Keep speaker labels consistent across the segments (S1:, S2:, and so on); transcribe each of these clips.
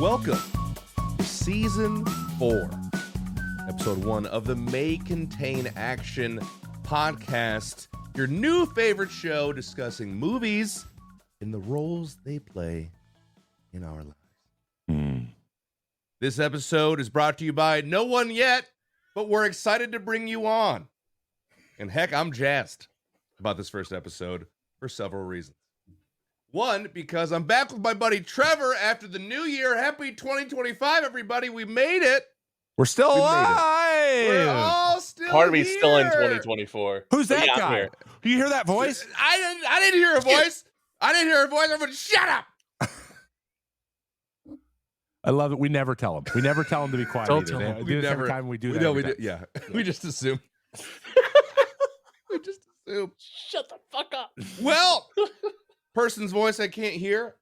S1: Welcome to Season 4, Episode 1 of the May Contain Action podcast, your new favorite show discussing movies and the roles they play in our lives. This episode is brought to you by no one yet, but we're excited to bring you on. And heck, I'm jazzed about this first episode for several reasons. One, because I'm back with my buddy Trevor after the new year. Happy 2025, everybody. We made it.
S2: We're still alive.
S1: We're all still
S3: Part of me's
S1: here.
S3: still in 2024.
S2: Who's
S3: But
S2: that
S3: yeah, I'm
S2: guy?
S3: here.
S2: Do you hear that voice?
S1: I didn't hear a voice. I didn't hear a voice. Everybody shut up.
S2: I love it. We never tell him. We never tell him to be quiet.
S3: Don't
S2: either.
S3: tell
S2: They-
S3: him.
S2: they
S1: We
S2: do this
S1: never-
S2: every time we do
S1: We
S2: that.
S1: know
S2: every
S1: we do.
S2: time.
S1: Yeah. We just assume. We just assume.
S3: Shut the fuck up.
S1: Well, person's voice I can't hear.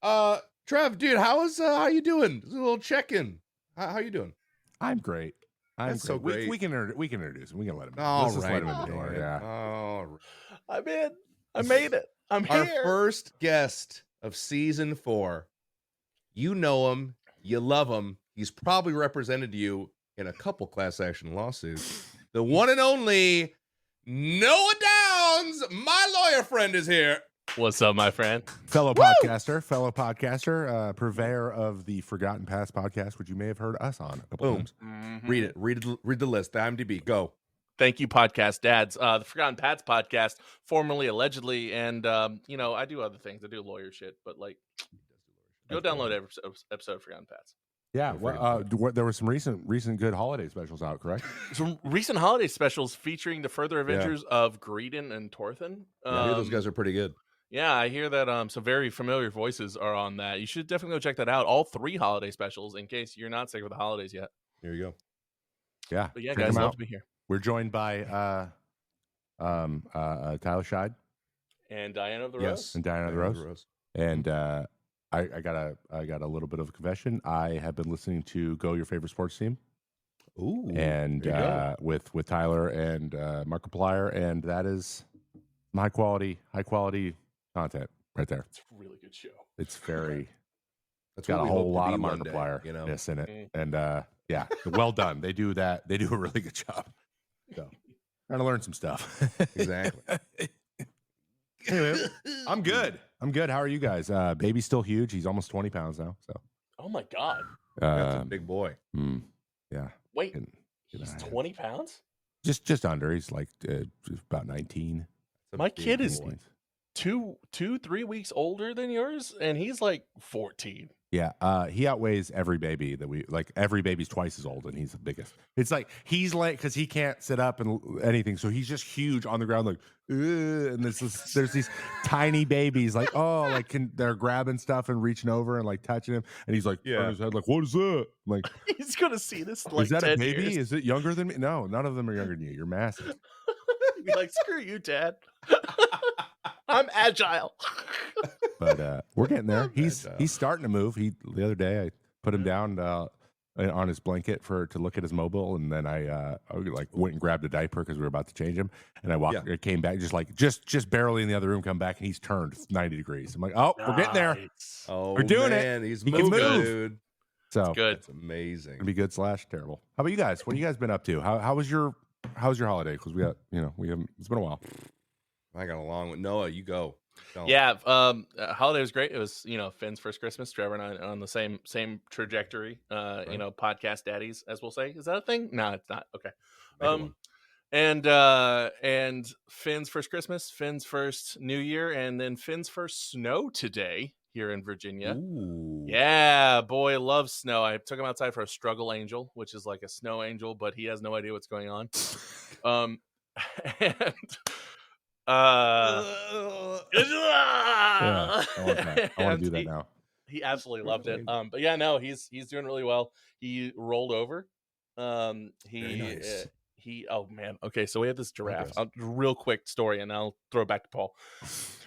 S1: Trev, dude, how you doing? Just a little check-in. How you doing?
S2: I'm great.
S1: That's so great.
S2: We can introduce him. We can let him.
S1: All
S2: Let's just
S1: right.
S2: let him in the door. Yeah.
S1: All right.
S3: I'm in. I made it. I'm
S1: Our
S3: here.
S1: first guest of Season 4. You know him. You love him. He's probably represented you in a couple class action lawsuits. The one and only Noah Downs, my lawyer friend, is here.
S3: What's up, my friend?
S2: Fellow podcaster, purveyor of the Forgotten Past podcast, which you may have heard us on a couple
S1: Boom.
S2: times.
S1: Read it. Read the list. The IMDb. Go.
S3: Thank you, podcast dads. The Forgotten Pats podcast, formerly allegedly, and I do other things. I do lawyer shit, but like, go download every episode of Forgotten Pats.
S2: Yeah. Well, there were some recent good holiday specials out, correct?
S3: Some recent holiday specials featuring the further adventures of Greedon and Torthen.
S1: I hear those guys are pretty good.
S3: Yeah, I hear that some very familiar voices are on that. You should definitely go check that out. All 3 holiday specials in case you're not sick of the holidays yet.
S1: Here you go.
S2: Yeah.
S3: But yeah,
S2: check
S3: guys,
S2: them
S3: love
S2: out.
S3: to be here.
S2: We're joined by Tyler Scheid
S3: And Diana of the
S1: Yes.
S3: Rose.
S2: and Diana of the Rose. And I got a little bit of a confession. I have been listening to Go Your Favorite Sports Team,
S1: Ooh.
S2: and
S1: there you go.
S2: with Tyler and Markiplier, and that is high quality content right there.
S3: It's a really good show.
S2: It's very
S1: That's
S2: got
S1: what
S2: a
S1: we
S2: whole
S1: hope to
S2: lot
S1: be
S2: of
S1: one day,
S2: Markiplier
S1: you know.
S2: yes in it,
S3: Mm.
S2: and yeah, well done. They do that. They do a really good job. So trying to learn some stuff.
S1: Exactly.
S2: Anyway, I'm good. How are you guys? Baby's still huge. He's almost 20 pounds now. So
S3: Oh my God.
S1: That's a big boy.
S2: yeah,
S3: Wait,
S2: Can-
S3: he's
S2: I-
S3: 20 pounds?
S2: just under. He's like just about 19.
S1: That's a
S3: My
S1: big
S3: kid is-
S1: boy.
S3: 3 weeks older than yours, and he's like 14.
S2: Yeah, he outweighs every baby that we like. Every baby's twice as old, and he's the biggest. It's like he's like because he can't sit up and anything, so he's just huge on the ground, like. And there's these tiny babies, like they're grabbing stuff and reaching over and like touching him, and he's like,
S1: Yeah.
S2: on his head, like, what is that? I'm like,
S3: He's gonna see this in like
S2: is that a
S3: 10
S2: baby?
S3: years.
S2: Is it younger than me? No, none of them are younger than you. You're massive.
S3: He'd be like, screw you, Dad. I'm agile.
S2: But we're getting there.
S1: Love
S2: He's
S1: that,
S2: he's starting to move. The other day I put him down on his blanket to look at his mobile, and then I like went and grabbed a diaper because we were about to change him, and I came back just barely in the other room, come back, and he's turned 90 degrees. I'm like, oh, we're getting there.
S3: Nice.
S1: Oh,
S2: We're doing it.
S1: man. He's
S2: He can
S1: moving,
S2: move.
S1: dude.
S2: So
S3: Good.
S1: That's amazing.
S2: it'll be good / terrible. How about you guys? What have you guys been up to? How's your holiday? Because we haven't. It's been a while.
S1: I got along with Noah. You go. Don't.
S3: Yeah, holiday was great. It was, Finn's first Christmas. Trevor and I are on the same trajectory. Podcast daddies, as we'll say. Is that a thing? No, it's not. Okay.
S1: Make it one.
S3: And Finn's first Christmas, Finn's first New Year, and then Finn's first snow today here in Virginia.
S1: Ooh.
S3: Yeah, boy loves snow. I took him outside for a struggle angel, which is like a snow angel, but he has no idea what's going on. And
S2: Yeah, I want that. I want to do that
S3: and
S2: now.
S3: he absolutely loved it. But yeah, no, he's doing really well. He rolled over.
S1: Very nice.
S3: Oh man. Okay, so we have this giraffe.
S1: Progress.
S3: Real quick story, and I'll throw it back to Paul.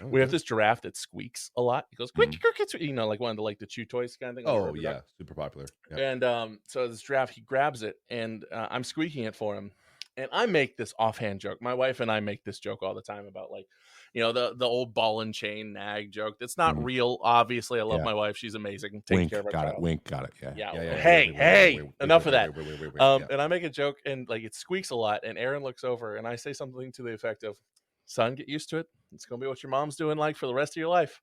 S1: Oh,
S3: We have
S1: good.
S3: this giraffe that squeaks a lot. He goes, quick, like one of the chew toys kind of thing.
S1: Oh yeah, super popular. Yeah.
S3: And so this giraffe, he grabs it, and I'm squeaking it for him, And I make this offhand joke. My wife and I make this joke all the time about, like, the old ball and chain nag joke. That's not real. Obviously, I love my wife. She's amazing. Taking
S2: Wink,
S3: care of our
S2: got
S3: child.
S2: it. Wink, got it. Yeah.
S3: Yeah. Hey, enough of that.
S1: Yeah.
S3: And I make a joke, and like it squeaks a lot. And Aaron looks over, and I say something to the effect of, "Son, get used to it. It's gonna be what your mom's doing like for the rest of your life."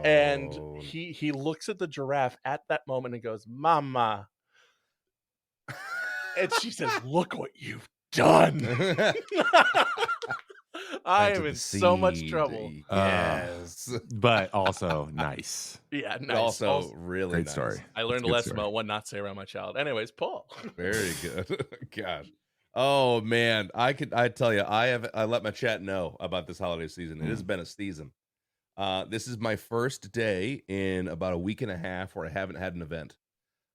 S3: And
S1: Oh.
S3: he looks at the giraffe at that moment and goes, "Mama," and she says, "Look what you've done." I am in so much trouble.
S1: Yes.
S2: But also nice.
S3: Yeah,
S1: But
S3: nice.
S1: also really
S2: Great
S1: nice.
S2: story.
S3: I learned a
S2: Good
S3: lesson
S2: story.
S3: about what not to say around my child. Anyways, Paul.
S1: Very good. Gosh. Oh man, I tell you, I let my chat know about this holiday season. It has been a season. This is my first day in about a week and a half where I haven't had an event.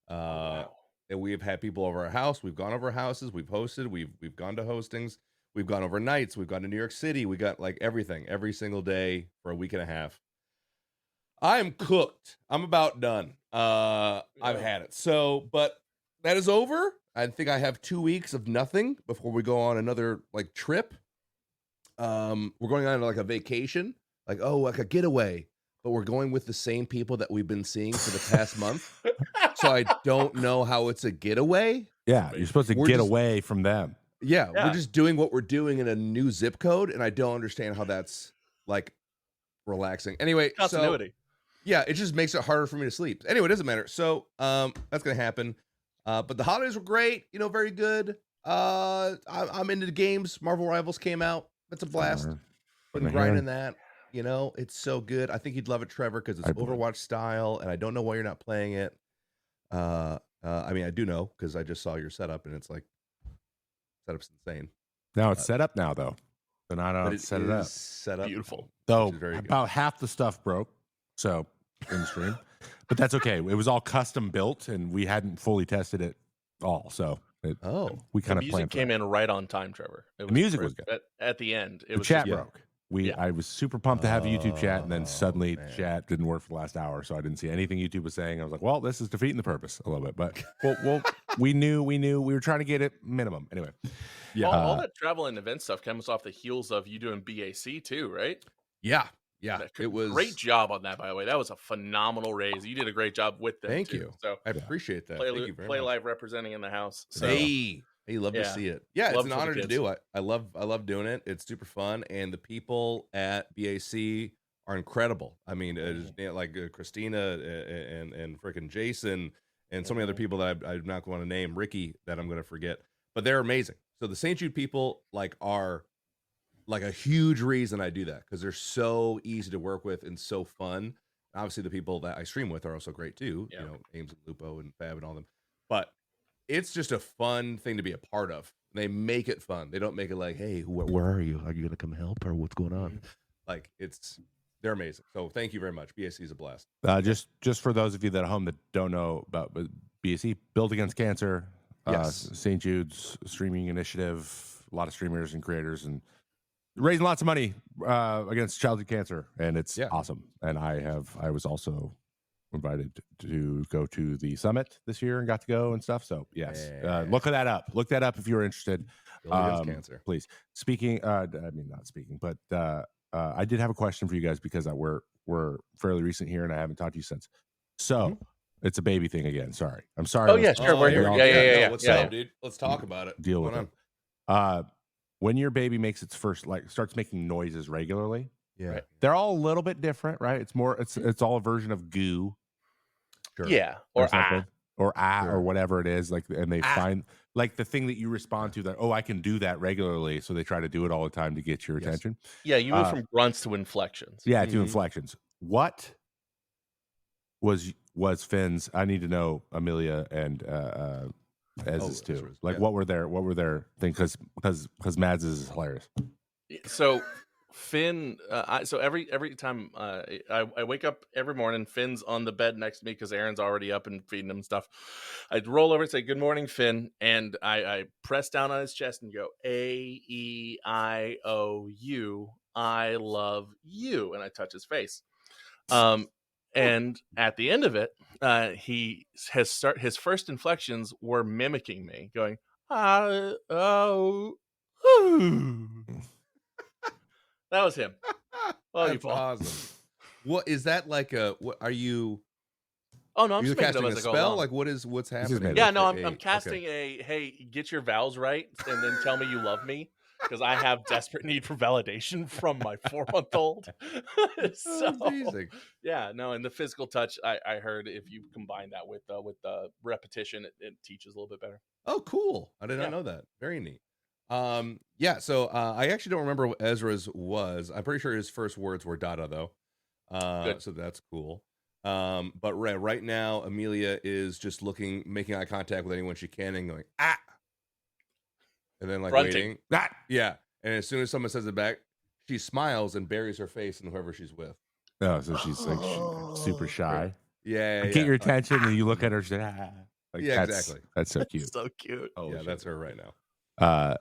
S3: Wow.
S1: And we have had people over our house. We've gone over houses. We've hosted. We've gone to hostings. We've gone over nights. We've gone to New York City. We got like everything every single day for a week and a half. I'm cooked. I'm about done. I've had it. So, but that is over. I think I have 2 weeks of nothing before we go on another like trip. We're going on like a vacation, like a getaway, but we're going with the same people that we've been seeing for the past month. So I don't know how it's a getaway.
S2: Yeah, you're supposed to
S1: We're
S2: get
S1: just-
S2: away from them.
S1: Yeah,
S3: Yeah.
S1: we're just doing what we're doing in a new zip code, and I don't understand how that's like relaxing. Anyway,
S3: Continuity.
S1: yeah, it just makes it harder for me to sleep. Anyway, it doesn't matter. So that's gonna happen. But the holidays were great, very good. I'm into the games. Marvel Rivals came out. That's a blast. Been grinding that. It's so good. I think you'd love it, Trevor, because it's
S2: I believe.
S1: Overwatch style, and I don't know why you're not playing it. I mean, I do know because I just saw your setup, and it's like setup's insane.
S2: No, it's set up now though. So now I
S1: But
S2: don't
S1: it
S2: set it
S1: is
S2: up.
S1: set up.
S3: Beautiful.
S2: Though
S1: which is very good.
S2: about half the stuff broke. So in the stream. But that's okay. It was all custom built and we hadn't fully tested it all. So
S1: Oh,
S2: we
S3: The
S2: kind of
S3: music
S2: planned for
S3: came
S2: that.
S3: in right on time, Trevor. It
S2: music was
S3: perfect. At the end. It
S2: The
S3: was
S2: chat
S3: just-
S2: broke.
S3: Yeah.
S2: I was super pumped to have a YouTube chat, and then
S1: Oh,
S2: suddenly
S1: man.
S2: chat didn't work for the last hour, so I didn't see anything YouTube was saying. I was like, "Well, this is defeating the purpose a little bit." But well, we knew we were trying to get it minimum anyway.
S1: Yeah.
S3: All that travel and event stuff comes off the heels of you doing BAC too, right?
S1: Yeah.
S3: That-
S1: It was
S3: great job on that, by the way. That was a phenomenal raise. You did a great job with them.
S1: Thank
S3: too.
S1: you.
S3: So
S1: I appreciate that. Thank you very
S3: play
S1: much.
S3: live representing in the house. So
S1: Hey, love to
S3: Yeah.
S1: see it. Yeah, it's
S3: Love
S1: an
S3: for the
S1: honor to
S3: kids.
S1: do it. I love doing it. It's super fun, and the people at BAC are incredible. I mean, like Christina and freaking Jason and so many other people that I'm not going to name, Ricky, that I'm going to forget, but they're amazing. So the St. Jude people are like a huge reason I do that because they're so easy to work with and so fun. Obviously, the people that I stream with are also great too.
S3: Yeah.
S1: Ames and Lupo and Fab and all them, but it's just a fun thing to be a part of. They make it fun. They don't make it like, hey, where are you? Are you gonna come help or what's going on? Like they're amazing. So thank you very much. BAC is a blast.
S2: Just for those of you that at home that don't know about BAC, Build Against Cancer,
S1: Yes.
S2: St. Jude's streaming initiative, a lot of streamers and creators, and raising lots of money against childhood cancer, and it's awesome. And I was also invited to go to the summit this year and got to go and stuff. So yes, look that up. Look that up if you're interested.
S1: Build Against Cancer.
S2: Please. Speaking, not speaking, but I did have a question for you guys because we're fairly recent here and I haven't talked to you since. So it's a baby thing again. Sorry, I'm sorry.
S3: Oh yeah, sure. We're
S1: here
S3: here.
S1: we
S3: Yeah.
S1: go. What's up, dude? Let's talk about it.
S2: Deal
S1: What's
S2: with
S1: going
S2: it. When your baby makes its first, starts making noises regularly,
S1: Yeah.
S3: Right.
S2: they're all a little bit different, right? It's all a version of goo.
S1: Sure.
S3: Yeah.
S2: or
S3: Or
S2: something, or
S1: Sure.
S2: or whatever it is, and they find like the thing that you respond to that, I can do that regularly, so they try to do it all the time to get your
S1: Yes.
S2: attention.
S3: Yeah, you move from grunts to inflections.
S2: Yeah,
S1: Mhm.
S2: to inflections. What was Finn's? I need to know Amelia and Ez's too.
S1: Ezra's,
S2: Like
S1: yeah.
S2: what were their thing? Because Mads is hilarious.
S3: So Finn, so every time I wake up every morning, Finn's on the bed next to me because Aaron's already up and feeding him and stuff. I'd roll over and say, "Good morning, Finn," and I press down on his chest and go, "AEIOU, I love you," and I touch his face. And at the end of it, his first inflections were mimicking me, going, Oh. That was him. Oh, you
S1: That's
S3: Paul.
S1: awesome. What is that like? What are you?
S3: Oh no, I'm
S1: Are you
S3: just making
S1: casting
S3: them
S1: a
S3: as I go
S1: spell?
S3: along.
S1: Like what's
S2: just
S1: happening?
S2: made it
S3: Yeah,
S2: up.
S3: no,
S1: with
S3: I'm
S1: the
S3: casting a hey, get your vows right, and then tell me you love me because I have desperate need for validation from my 4-month-old. So
S1: amazing.
S3: yeah, no, and the physical touch, I heard if you combine that with the repetition, it teaches a little bit better.
S1: Oh, cool. I did not
S3: Yeah.
S1: know that. Very neat. Yeah, so I actually don't remember what Ezra's was. I'm pretty sure his first words were Dada though.
S3: Good.
S1: So that's cool. But right now Amelia is just making eye contact with anyone she can and going, ah, and then like
S3: Grunting.
S1: waiting. Ah, yeah. And as soon as someone says it back, she smiles and buries her face in whoever she's with.
S2: Oh, so she's like super shy.
S1: Yeah,
S2: Get your attention, and you look at her. She's like, ah. Like,
S1: Yeah,
S2: that's,
S1: exactly.
S2: That's so cute.
S3: So cute.
S2: Oh,
S1: yeah, that's her right now.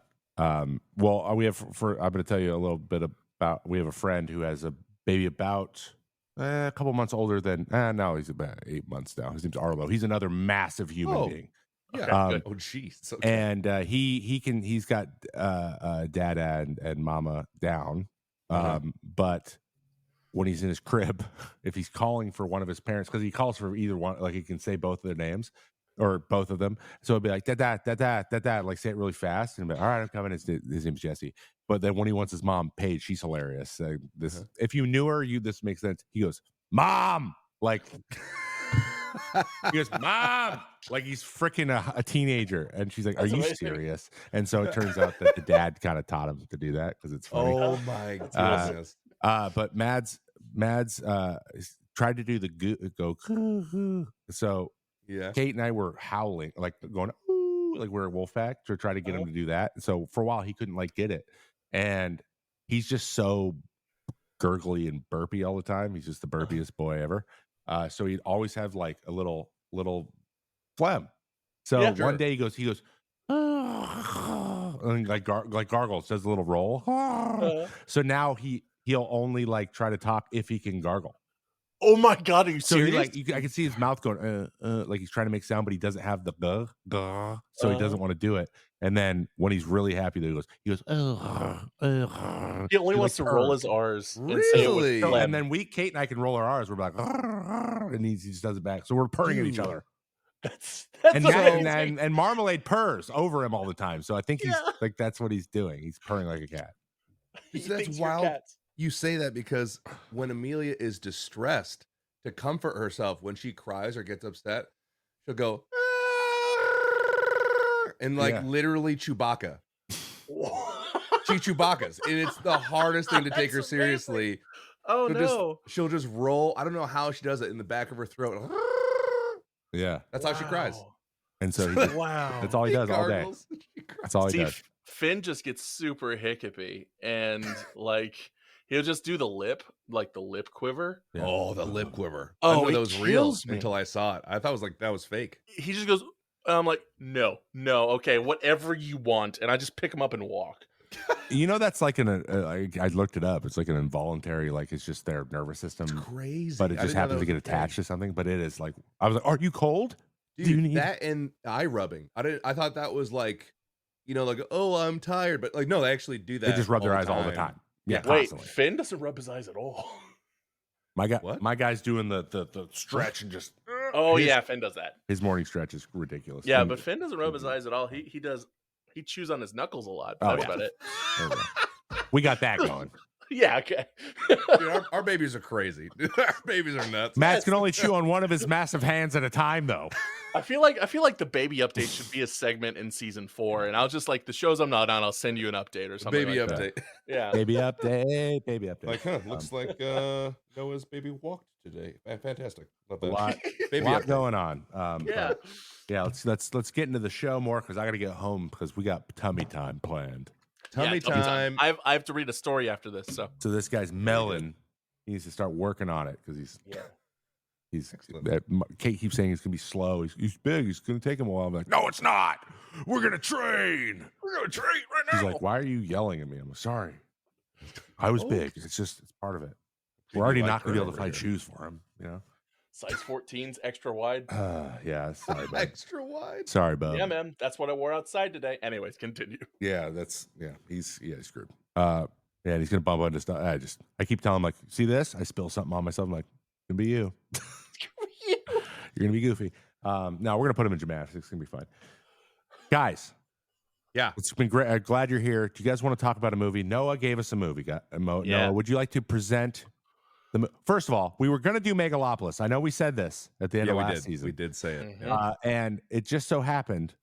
S2: Well, we have I'm going to tell you a little bit about. We have a friend who has a baby about a couple months older than. No, he's about 8 months now. His name's Arlo. He's another massive human being.
S1: Yeah.
S3: Okay, good.
S1: Oh, jeez.
S2: And he's got dada and mama down. But when he's in his crib, if he's calling for one of his parents, because he calls for either one, like he can say both of their names or both of them. So it'd be like that, like say it really fast and be like, all right, I'm coming. His name's Jesse. But then when he wants his mom, Paige, she's hilarious. If you knew her, this makes sense. He goes, Mom, like he goes, Mom, like he's freaking a teenager. And she's like,
S3: That's
S2: are you
S3: amazing.
S2: serious? And so it turns out that the dad kind of taught him to do that because it's funny.
S1: Oh my goodness.
S2: But Mads tried to do the go. So
S1: Yeah.
S2: Kate and I were howling, like going, ooh, like we're a wolf pack to try to get him to do that. So for a while he couldn't like get it. And he's just so gurgly and burpy all the time. He's just the burpiest boy ever. So he'd always have like a little phlegm. So
S3: Yeah,
S2: one day he goes, and like gargles, does a little roll. So now he'll only like try to talk if he can gargle.
S3: Oh my God, are you
S2: So
S3: serious?
S2: I can see his mouth going, like he's trying to make sound, but he doesn't have the so he doesn't want to do it. And then when he's really happy, he goes,
S3: He only wants to roll his R's and say it with
S1: Really?
S2: So,
S3: phlegm.
S2: and then Kate and I can roll our R's. We're like, and he just does it back. So we're purring at each
S1: Dude.
S2: other.
S3: That's
S2: And,
S3: amazing.
S2: and Marmalade purrs over him all the time. So I think he's
S3: Yeah.
S2: like, that's what he's doing. He's purring like a cat.
S3: He
S1: That's
S3: thinks you're
S1: wild.
S3: cats.
S1: You say that because when Amelia is distressed, to comfort herself when she cries or gets upset, she'll go and like
S2: Yeah.
S1: literally Chewbacca. She Chewbacca's, and it's the hardest thing to take her
S3: That's amazing.
S1: seriously.
S3: Oh
S1: She'll
S3: no.
S1: she'll just roll. I don't know how she does it in the back of her throat.
S2: Yeah.
S1: That's how she cries.
S3: Wow.
S2: And so he just,
S3: Wow.
S2: that's all he does all day.
S1: gargles, she cries.
S2: That's all he
S3: See,
S2: does.
S3: Finn just gets super hiccupy and like he'll just do the lip quiver.
S2: Yeah.
S1: Oh, the lip quiver.
S3: Oh,
S1: I didn't know
S3: it
S1: that was real
S3: kills me.
S1: until I saw it. I thought it was like that was fake.
S3: He just goes, I'm like, no, okay, whatever you want. And I just pick him up and walk.
S2: You know, that's like I looked it up. It's like an involuntary, like it's just their nervous system,
S1: Crazy.
S2: but it
S1: I
S2: just
S1: didn't know
S2: happens
S1: that
S2: to get
S1: was a thing.
S2: attached to something. But it is like, I was like, are you cold?
S1: Dude,
S2: Do you need
S1: that and eye rubbing? I thought that was like, like, oh, I'm tired, but like, no, they actually do that.
S2: They just rub their eyes all the time. Yeah,
S3: Wait,
S2: constantly.
S3: Finn doesn't rub his eyes at all.
S1: What?
S2: My guy's doing the stretch and just.
S3: Oh
S2: his,
S3: yeah, Finn does that.
S2: His morning stretch is ridiculous.
S3: Yeah,
S2: And-
S3: but Finn doesn't rub his eyes at all. He chews on his knuckles a lot.
S2: Oh,
S3: That's
S2: yeah.
S3: about it.
S2: There we go. We got that going.
S3: Yeah, okay.
S1: Dude, our babies are crazy. Our babies are nuts.
S2: Matt's can only chew on one of his massive hands at a time, though.
S3: I feel like the baby update should be a segment in season 4, and I'll just like the shows I'm not on, I'll send you an update or something.
S1: Baby
S3: like that.
S1: update.
S3: Yeah.
S2: Baby update.
S1: Like, looks like Noah's baby walked today. Fantastic. Love
S2: A
S1: that.
S2: lot,
S1: Baby
S2: lot
S1: update.
S2: going on.
S3: Yeah.
S2: But yeah. Let's get into the show more because I got to get home because we got tummy time planned.
S1: Tummy
S3: Yeah,
S1: time.
S3: I have to read a story after this, so
S2: So this guy's melon. He needs to start working on it because he's
S1: Excellent.
S2: Kate keeps saying he's gonna be slow. He's big. He's gonna take him a while. I'm like, no, it's not. We're gonna train. We're gonna train right now. He's like, why are you yelling at me? I'm like, sorry. I was big. It's part of it. We're already
S1: like
S2: not gonna be
S1: her
S2: able to
S1: over
S2: find
S1: here.
S2: shoes for him. You know.
S3: Size 14s, extra wide.
S2: Yeah, sorry, bud.
S1: Extra wide.
S2: Sorry, bud.
S3: Yeah, man. That's what I wore outside today. Anyways, continue.
S2: Yeah, he's screwed. Yeah, and he's gonna bump into stuff. I keep telling him, like, see this? I spill something on myself. I'm like, it's gonna be you. You're gonna be goofy. No, we're gonna put him in gymnastics. It's gonna be fine. Guys,
S1: Yeah.
S2: it's been great. I'm glad you're here. Do you guys want to talk about a movie? Noah gave us a movie. Noah, would you like to present first of all, we were going to do Megalopolis. I know we said this at the end of last season.
S1: We did say it.
S3: Mhm.
S2: And it just so happened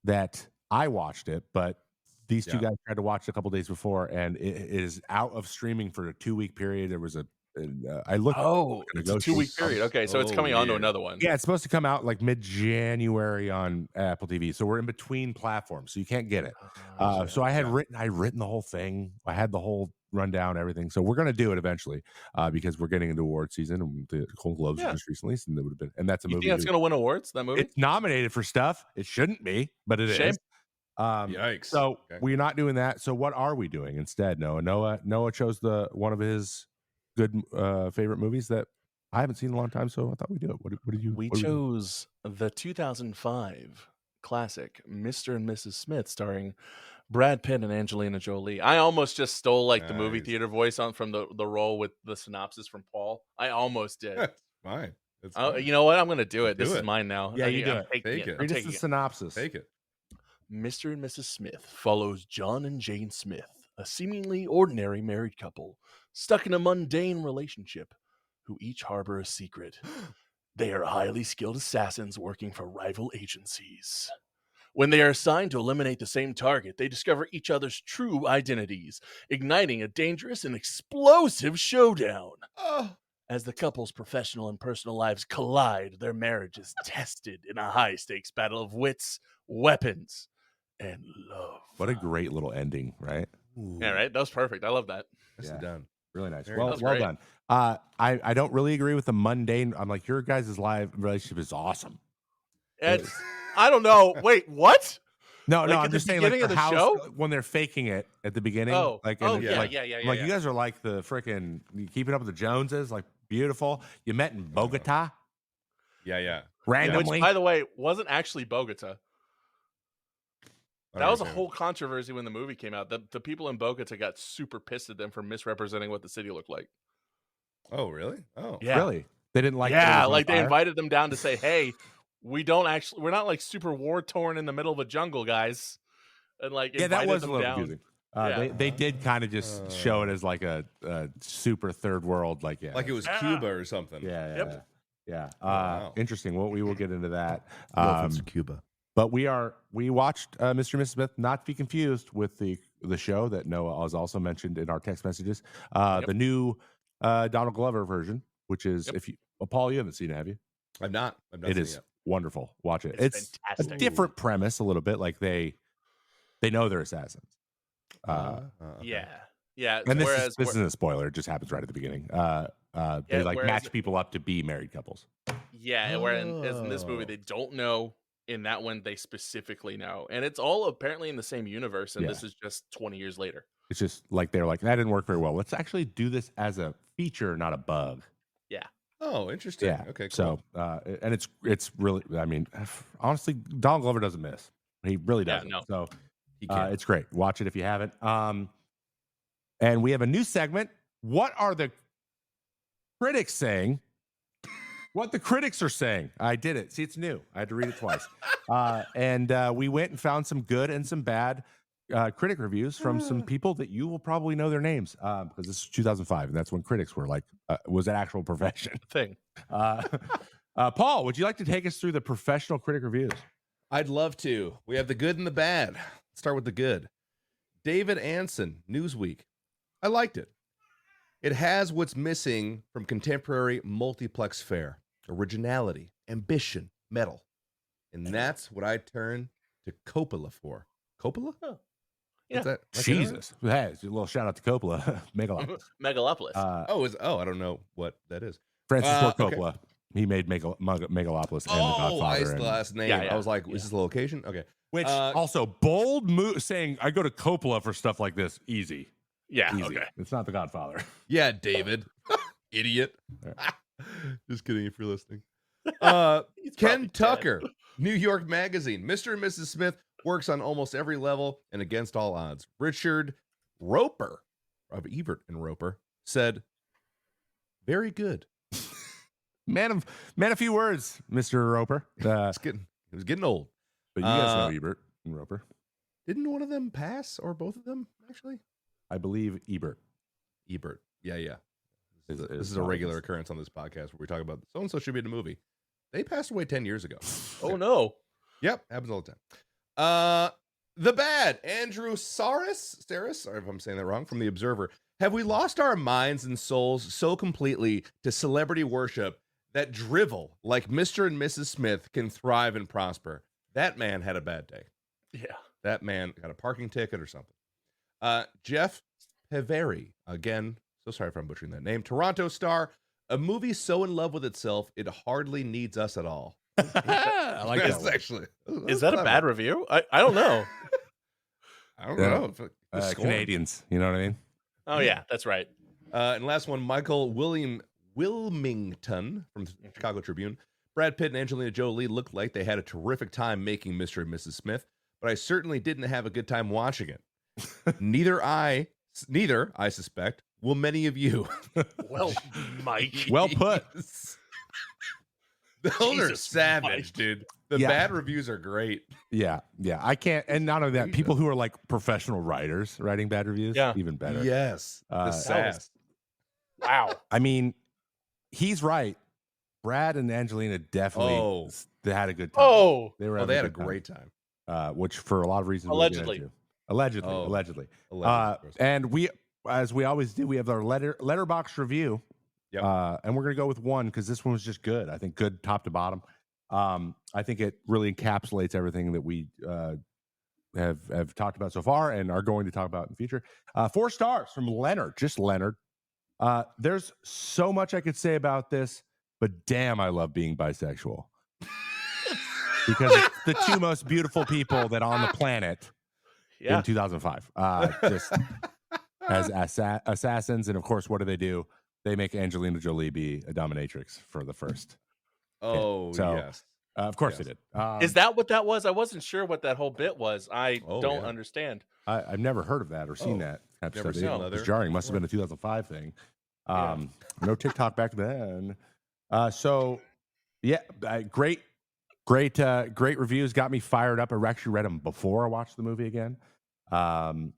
S2: that I watched it, but these two guys tried to watch it a couple days before, and it is out of streaming for a 2-week period. There was I looked.
S3: Oh, it's a 2-week period. Okay, so it's coming on to another one.
S2: Yeah, it's supposed to come out like mid-January on Apple TV. So we're in between platforms, so you can't get it. So I had written the whole thing. I had the whole rundown, everything. So we're going to do it eventually because we're getting into award season, and the Golden Globes just recently, and it would have been. And that's a movie.
S3: You think that's going to win awards? That movie?
S2: It's nominated for stuff. It shouldn't be, but it
S3: Shame.
S2: is.
S1: Yikes.
S2: So we're not doing that. So what are we doing instead? Noah chose one of his good favorite movies that I haven't seen in a long time. So I thought we'd do it. What did you?
S3: We chose the 2005 classic Mr. and Mrs. Smith, starring Brad Pitt and Angelina Jolie. I almost just stole the movie theater voice from the role with the synopsis from Paul. I almost did.
S1: That's fine. That's fine.
S3: You know what? I'm going to do it. This is mine now.
S2: Yeah, you do
S3: I'm
S2: it.
S3: taking
S1: Take it.
S2: Read us the synopsis.
S1: Take it.
S3: Mr. and Mrs. Smith follows John and Jane Smith, a seemingly ordinary married couple stuck in a mundane relationship who each harbor a secret. They are highly skilled assassins working for rival agencies. When they are assigned to eliminate the same target, they discover each other's true identities, igniting a dangerous and explosive showdown.
S1: Oh.
S3: As the couple's professional and personal lives collide, their marriage is tested in a high-stakes battle of wits, weapons, and love.
S2: What a great little ending, right?
S3: Yeah, right? That was perfect. I love that.
S1: Nicely done.
S2: Really nice.
S1: Very
S2: Well
S3: nice. That was great.
S2: done. I don't really agree with the mundane. I'm like, your guys' live relationship is awesome.
S3: It's, I don't know. Wait, what?
S2: No,
S3: Like
S2: I'm
S3: at the
S2: just saying,
S3: beginning
S2: like
S3: of
S2: the
S3: the
S2: house
S3: show?
S2: when they're faking it at the beginning.
S3: Oh,
S2: like,
S3: oh
S2: and
S3: yeah,
S2: like,
S3: yeah.
S2: Like you guys are like the freaking Keeping Up with the Joneses, like beautiful. You met in Bogota
S1: Yeah.
S2: randomly.
S3: Which, by the way, wasn't actually Bogota.
S1: I
S3: That was a
S1: understand.
S3: whole controversy when the movie came out. The people in Bogota got super pissed at them for misrepresenting what the city looked like.
S1: Oh, really? Oh.
S3: Yeah.
S2: Really? They didn't like.
S3: Yeah,
S2: It was on
S3: they
S2: fire?
S3: invited them down to say, "Hey, we're not like super war torn in the middle of a jungle, guys." And
S2: Yeah, that
S3: invited
S2: was a
S3: them
S2: little
S3: down.
S2: confusing.
S3: Yeah.
S2: They did kind of just show it as like a super third world, like
S1: Like it was Cuba or something.
S2: yeah.
S1: wow.
S2: Interesting. Well, we will get into that.
S1: No offense to Cuba.
S2: But we watched Mr. and Mrs. Smith, not to be confused with the show that Noah has also mentioned in our text messages. The new Donald Glover version, which is Paul, you haven't seen it, have you?
S1: I've not
S2: It
S1: seen
S2: is
S1: yet.
S2: wonderful. Watch it.
S3: It's
S2: It's a
S3: fantastic.
S2: different premise a little bit. Like they know they're assassins.
S1: Okay.
S3: Yeah.
S2: And this
S3: Whereas
S2: isn't a spoiler. It just happens right at the beginning. They like
S3: whereas-
S2: match people up to be married couples.
S3: whereas in this movie they don't know. In that one, they specifically know, and it's all apparently in the same universe. And this is just 20 years later.
S2: It's just like they're like, that didn't work very well. Let's actually do this as a feature, not a bug.
S1: Oh, interesting.
S2: Yeah.
S1: Okay. Cool.
S2: So, and it's really, I mean, honestly, Donald Glover doesn't miss. He really
S3: Yeah,
S2: doesn't.
S3: no.
S2: So
S1: He can't.
S2: it's great. Watch it if you haven't. And we have a new segment. What are the critics saying? What the critics are saying. I did it. See, it's new. I had to read it twice. And we went and found some good and some bad critic reviews from some people that you will probably know their names because this is 2005, and that's when critics were like, was an actual profession.
S3: Thing.
S2: Paul, would you like to take us through the professional critic reviews?
S1: I'd love to. We have the good and the bad. Let's start with the good. David Anson, Newsweek. I liked it. It has what's missing from contemporary multiplex fare: originality, ambition, metal. And that's what I turn to Coppola for. Coppola?
S3: Oh.
S1: What's that?
S2: Jesus. Hey, a little shout out to Coppola. Megalopolis.
S3: Megalopolis.
S1: I don't know what that is.
S2: Francis Ford
S1: okay.
S2: Coppola. He made Megalopolis and The
S1: I
S2: Godfather.
S1: see the last name.
S3: Yeah,
S1: I was like,
S3: yeah.
S1: is this the location? Okay.
S2: Which
S1: Uh,
S2: also bold move saying I go to Coppola for stuff like this. Easy.
S3: yeah.
S2: Easy.
S3: Okay.
S2: It's not The Godfather.
S1: Yeah, David. Idiot. Just kidding if you're listening.
S3: He's probably
S1: Ken
S3: dead.
S1: Tucker, New York Magazine. Mr. and Mrs. Smith works on almost every level and against all odds. Richard Roper of Ebert and Roper said, very good.
S2: Man of few words, Mr. Roper.
S1: It was getting old.
S2: But you guys know Ebert and Roper.
S1: Didn't one of them pass, or both of them, actually?
S2: I believe Ebert.
S1: Yeah. This is a regular occurrence on this podcast where we talk about so-and-so should be in a movie. They passed away 10 years ago.
S3: Oh, no.
S1: Yep, happens all the time. The Bad, Andrew Saris, sorry if I'm saying that wrong, from The Observer. Have we lost our minds and souls so completely to celebrity worship that drivel like Mr. and Mrs. Smith can thrive and prosper? That man had a bad day.
S3: Yeah.
S1: That man got a parking ticket or something. Jeff Peveri, again, so sorry if I'm butchering that name. Toronto star, a movie so in love with itself, it hardly needs us at all.
S2: I like
S1: That's
S2: that.
S1: actually.
S3: Is that a bad review? I don't know.
S1: I don't know. If
S2: Canadians, you know what I mean?
S3: Oh, yeah, that's right.
S1: And last one, Michael Wilmington from the Chicago Tribune. Brad Pitt and Angelina Jolie looked like they had a terrific time making Mr. and Mrs. Smith, but I certainly didn't have a good time watching it. Neither, I suspect, will many of you.
S3: Well, Mike.
S2: Well put.
S1: Those are
S3: Jesus,
S1: savage,
S3: Mike.
S1: dude. The
S2: Yeah.
S1: bad reviews are great.
S2: Yeah. I can't. And not only that, people who are like professional writers writing bad reviews,
S3: Yeah.
S2: even better.
S1: Yes. The sass.
S3: Wow.
S2: I mean, he's right. Brad and Angelina definitely they had a good time.
S3: Oh,
S2: they were.
S1: Oh, they had a
S2: good time.
S1: great time.
S2: Which for a lot of reasons. we'll get
S3: Allegedly.
S2: into. Allegedly.
S1: Oh.
S2: Allegedly.
S1: Allegedly.
S2: And we, as we always do, we have our letterbox review.
S1: Yep.
S2: And we're gonna go with one because this one was just good. I think good top to bottom. I think it really encapsulates everything that we have talked about so far and are going to talk about in the future. 4 stars from Leonard, just Leonard. There's so much I could say about this, but damn, I love being bisexual. Because it's the two most beautiful people that are on the planet in 2005. Just as assassins. And of course, what do? They make Angelina Jolie be a dominatrix for the first.
S1: Oh,
S2: So,
S1: yes.
S2: Of course
S1: Yes.
S2: they did.
S3: Is that what that was? I wasn't sure what that whole bit was. I
S1: Oh,
S3: don't
S1: yeah.
S3: understand.
S2: I've never heard of that or seen
S1: Oh,
S2: that.
S1: never
S2: It
S1: seen
S2: was
S1: leather
S2: jarring. Must have
S1: before.
S2: been a 2005 thing.
S3: Yeah.
S2: No TikTok back then. So, yeah, great reviews. Got me fired up. I actually read them before I watched the movie again. And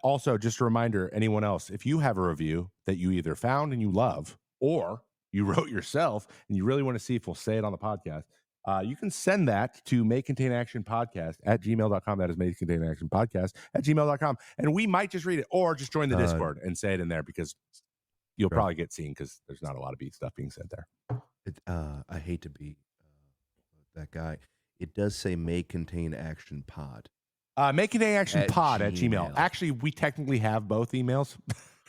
S2: also, just a reminder, anyone else, if you have a review that you either found and you love, or you wrote yourself and you really want to see if we'll say it on the podcast, you can send that to May Contain Action Podcast at gmail.com. That is May Contain Action Podcast at gmail.com. And we might just read it or just join the Discord and say it in there because you'll probably get seen because there's not a lot of beat stuff being said there.
S1: I hate to be that guy. It does say may contain action pod.
S2: May Contain Action
S1: At
S2: Pod at Gmail.
S1: Gmail.
S2: Actually, we technically have both emails.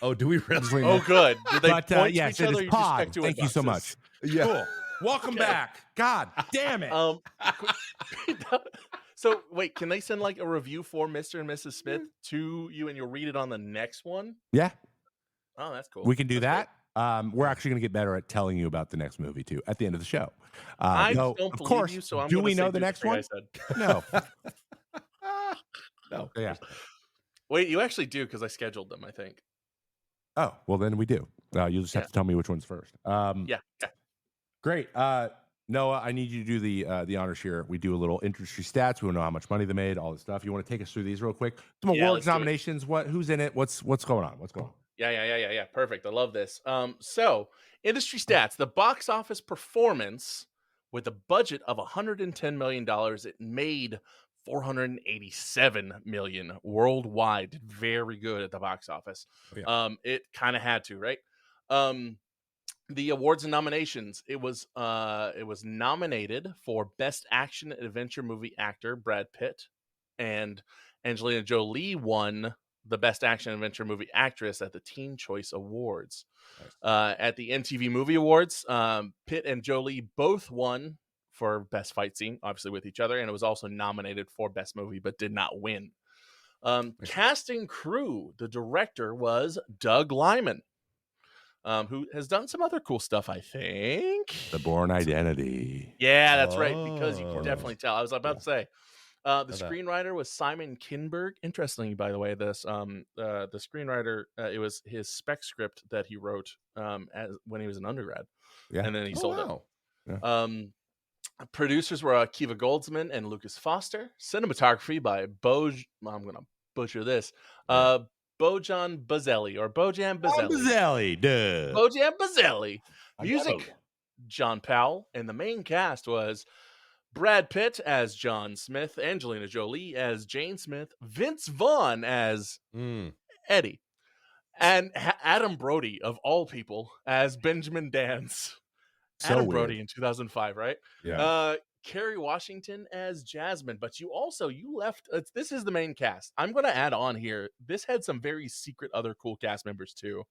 S1: Oh, do we really?
S3: Oh, good. Did they
S2: But
S3: point to
S2: yes,
S3: each
S2: it
S3: other?
S2: is
S3: Or you just
S2: pod.
S3: stuck to
S2: Thank you so much.
S1: Yeah.
S2: Cool. Welcome
S3: Okay.
S2: back. God damn it.
S3: So wait, can they send like a review for Mr. and Mrs. Smith to you, and you'll read it on the next one?
S2: Yeah,
S3: Oh, that's cool.
S2: we can do
S3: That's
S2: that. We're actually going to get better at telling you about the next movie too at the end of the show.
S3: I
S2: though,
S3: don't
S2: of
S3: believe
S2: course,
S3: you, so I'm
S2: do
S3: gonna
S2: we
S3: say
S2: know the
S3: do
S2: next
S3: three, I
S2: one?
S3: said.
S2: No.
S1: No.
S2: Yeah.
S3: Wait, you actually do because I scheduled them. I think.
S2: Oh, well, then we do. You'll just have
S3: Yeah.
S2: to tell me which one's first.
S3: Yeah.
S2: Great. Noah, I need you to do the honors here. We do a little industry stats. We want to know how much money they made, all this stuff. You want to take us through these real quick? Some
S3: Yeah,
S2: awards
S3: let's do it.
S2: nominations. Who's in it? What's going on? What's going on?
S3: Yeah. Perfect. I love this. So industry stats: the box office performance with a budget of $110 million, it made $487 million worldwide. Did very good at the box office.
S1: Oh,
S3: It kind of had to, right? The awards and nominations. It was nominated for Best Action Adventure Movie Actor, Brad Pitt, and Angelina Jolie won the Best Action Adventure Movie Actress at the Teen Choice Awards. At the MTV Movie Awards, Pitt and Jolie both won for Best Fight Scene, obviously with each other, and it was also nominated for Best Movie, but did not win. Casting crew, the director was Doug Liman. who has done some other cool stuff, I think.
S2: The Bourne Identity.
S3: Yeah, that's right. Because you can
S1: Oh.
S3: definitely tell. I was about to say. The
S1: Love that.
S3: screenwriter was Simon Kinberg. Interestingly, by the way, the screenwriter, it was his spec script that he wrote when he was an undergrad,
S2: Yeah.
S3: and then he
S1: Oh,
S3: sold
S1: wow.
S3: it. Producers were Akiva Goldsman and Lucas Foster. Cinematography by I'm gonna butcher this. Bojan Bazelli or Bojan Bazelli.
S2: Bazzelli, duh.
S3: Bojan Bazelli.
S2: I
S3: Music,
S2: got it.
S3: John Powell, and the main cast was Brad Pitt as John Smith, Angelina Jolie as Jane Smith, Vince Vaughn as Eddie, and Adam Brody, of all people, as Benjamin Dance.
S2: So
S3: Adam
S2: weird.
S3: Brody in 2005, right?
S2: Yeah.
S3: Kerry Washington as Jasmine, but you left. This is the main cast. I'm going to add on here. This had some very secret other cool cast members too.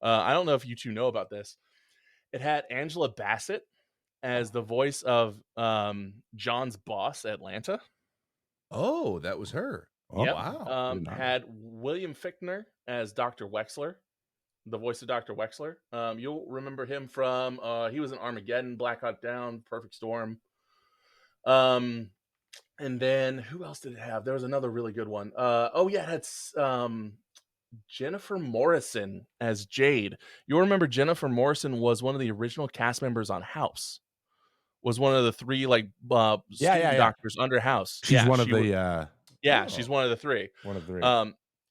S3: I don't know if you two know about this. It had Angela Bassett as the voice of John's boss, Atlanta.
S1: Oh, that was her.
S2: Oh,
S3: Yep.
S2: wow. Did not know.
S3: Had William Fichtner as Dr. Wexler, the voice of Dr. Wexler. You'll remember him from he was in Armageddon, Black Hawk Down, Perfect Storm. And then who else did it have? There was another really good one. It had Jennifer Morrison as Jade. You'll remember Jennifer Morrison was one of the original cast members on House. Was one of the three student doctors under House.
S2: She's one of the
S3: she's one of the three.
S2: one of three.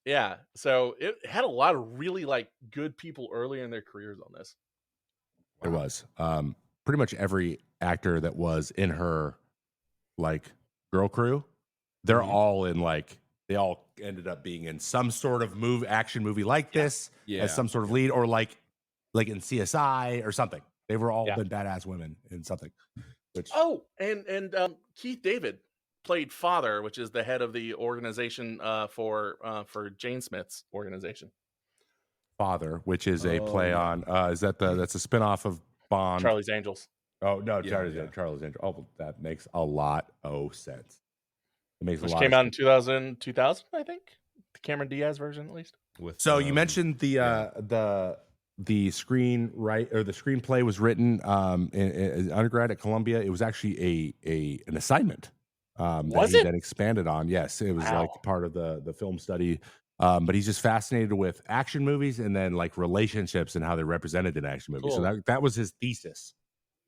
S3: Yeah, so it had a lot of really good people early in their careers on this.
S2: It was pretty much every actor that was in her girl crew. They're all in they all ended up being in some sort of action movie like this as some sort of lead, or like in CSI or something. They were all been badass women in something.
S3: And Keith David played Father, which is the head of the organization for Jane Smith's organization.
S2: Father, which is a play on that's a spinoff of Bond.
S3: Charlie's Angels.
S2: Oh no, Charlie's Angels. Oh, that makes a lot of sense. It makes
S3: Which
S2: a lot
S3: came
S2: of
S3: out in 2000, I think. The Cameron Diaz version, at least.
S2: So you mentioned the screenwrite or the screenplay was written in undergrad at Columbia. It was actually an assignment that he then expanded on. Yes, it was part of the film study. But he's just fascinated with action movies and then relationships and how they're represented in action movies.
S3: Cool.
S2: So that was his thesis.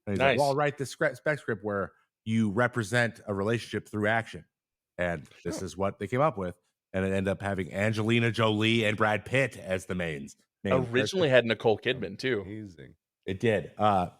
S2: And he's like, well, I'll write this spec script where you represent a relationship through action. And this is what they came up with. And it ended up having Angelina Jolie and Brad Pitt as the mains.
S3: Originally had Nicole Kidman, too.
S1: Amazing.
S2: It did. And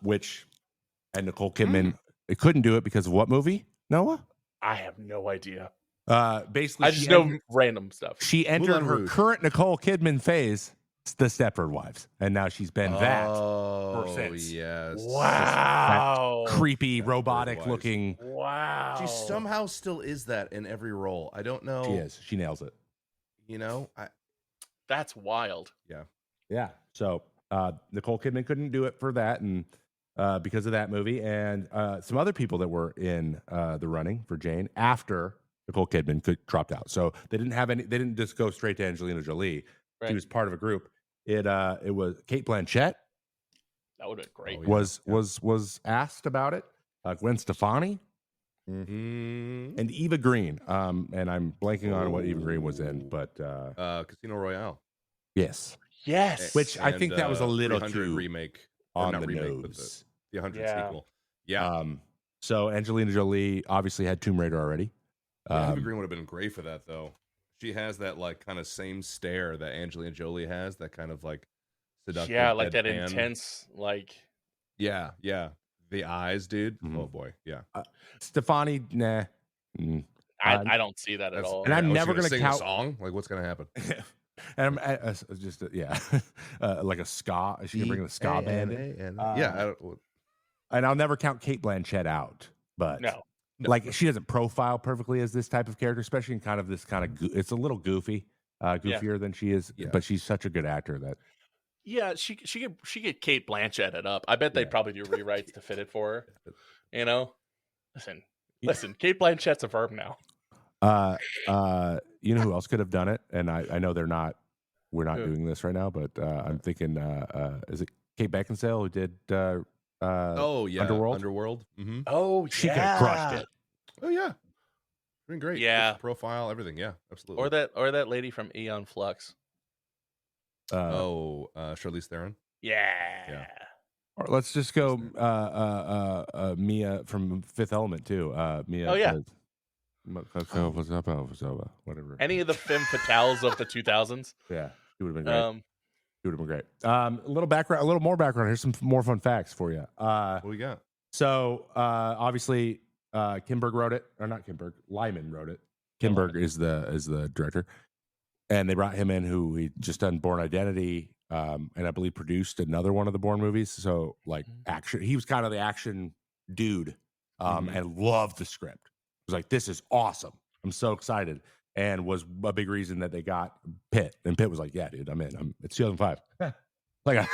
S2: Nicole Kidman, it couldn't do it because of what movie, Noah?
S3: I have no idea.
S2: Basically,
S3: I just know random stuff.
S2: She entered her current Nicole Kidman phase, The Stepford Wives, and now she's been that ever since.
S1: Yes.
S3: Wow.
S2: That creepy, robotic-looking.
S3: Wow.
S1: She somehow still is that in every role. I don't know.
S2: She is. She nails it.
S3: That's wild.
S2: Yeah. So Nicole Kidman couldn't do it for that, and because of that movie, and some other people that were in the running for Jane after Nicole Kidman dropped out. So they didn't have any. They didn't just go straight to Angelina Jolie.
S3: Right.
S2: She was part of a group. It was Cate Blanchett.
S3: That would have been great.
S2: Was asked about it. Gwen Stefani. And Eva Green. And I'm blanking on what Eva Green was in, but
S1: Casino Royale.
S2: Yes. Which I think that was a little too
S1: remake
S2: on the nose.
S1: The 100 sequel. Yeah.
S2: So Angelina Jolie obviously had Tomb Raider already.
S1: Eva Green would have been great for that, though. She has that kind of same stare that Angelina Jolie has. That kind of seductive.
S3: Yeah, that
S1: deadpan.
S3: intense
S1: Yeah. The eyes, dude. Mm-hmm. Oh boy. Yeah.
S2: Stefani, nah.
S3: I don't see that at all.
S2: And I'm never going to
S1: sing a song. What's going to happen?
S2: And I'm just like a ska. She can bring the ska band. And I'll never count Cate Blanchett out, but
S3: no.
S2: She doesn't profile perfectly as this type of character, especially in kind of this kind of it's a little goofier than she is, but she's such a good actor that.
S3: Yeah, she could Cate Blanchett it up. I bet they'd probably do rewrites to fit it for her. Listen, Cate Blanchett's a verb now.
S2: You know who else could have done it? And I know they're not we're not
S3: Who?
S2: doing this right now, but I'm thinking, is it Kate Beckinsale who did
S1: Oh yeah,
S2: Underworld?
S1: Underworld.
S3: Oh,
S2: She could have crushed it.
S1: Oh yeah, doing great.
S3: Yeah.
S1: Picture profile, everything. Yeah, absolutely.
S3: Or that lady from Aeon Flux.
S1: Charlize Theron.
S3: Yeah.
S2: Or let's just go Mia from Fifth Element too. Mia.
S3: Oh, yeah.
S2: Whatever.
S3: Any of the femme fatales of the 2000s.
S2: Yeah, it would have been great. It would have been great. A little more background. Here's some more fun facts for you.
S1: What we got?
S2: So obviously, Kinberg wrote it, or not Kinberg. Lyman wrote it. Kinberg is the director, and they brought him in, who he just done Born Identity, and I believe produced another one of the Bourne movies. So like action, he was kind of the action dude, and loved the script. Was like, this is awesome. I'm so excited, and was a big reason that they got Pitt. And Pitt was like, yeah, dude, I'm in. It's 2005. Like,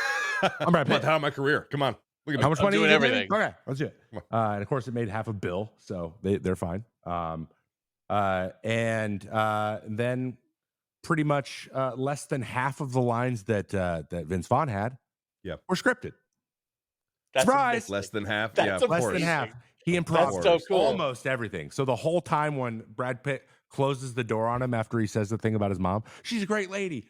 S2: I'm Brad Pitt.
S1: How of my career? Come on, look at me.
S2: How much money?
S3: doing
S2: you getting?
S3: everything.
S2: Okay, let's do it. And of course, it made half a bill, so they're fine. And then pretty much less than half of the lines that Vince Vaughn had, were scripted.
S3: That's
S2: Surprise!
S3: amazing.
S1: Less than half.
S3: That's
S1: yeah, of
S2: Less
S1: course.
S2: than half. He
S3: That's
S2: improvised
S3: so cool.
S2: almost everything. So the whole time when Brad Pitt closes the door on him after he says the thing about his mom, she's a great lady,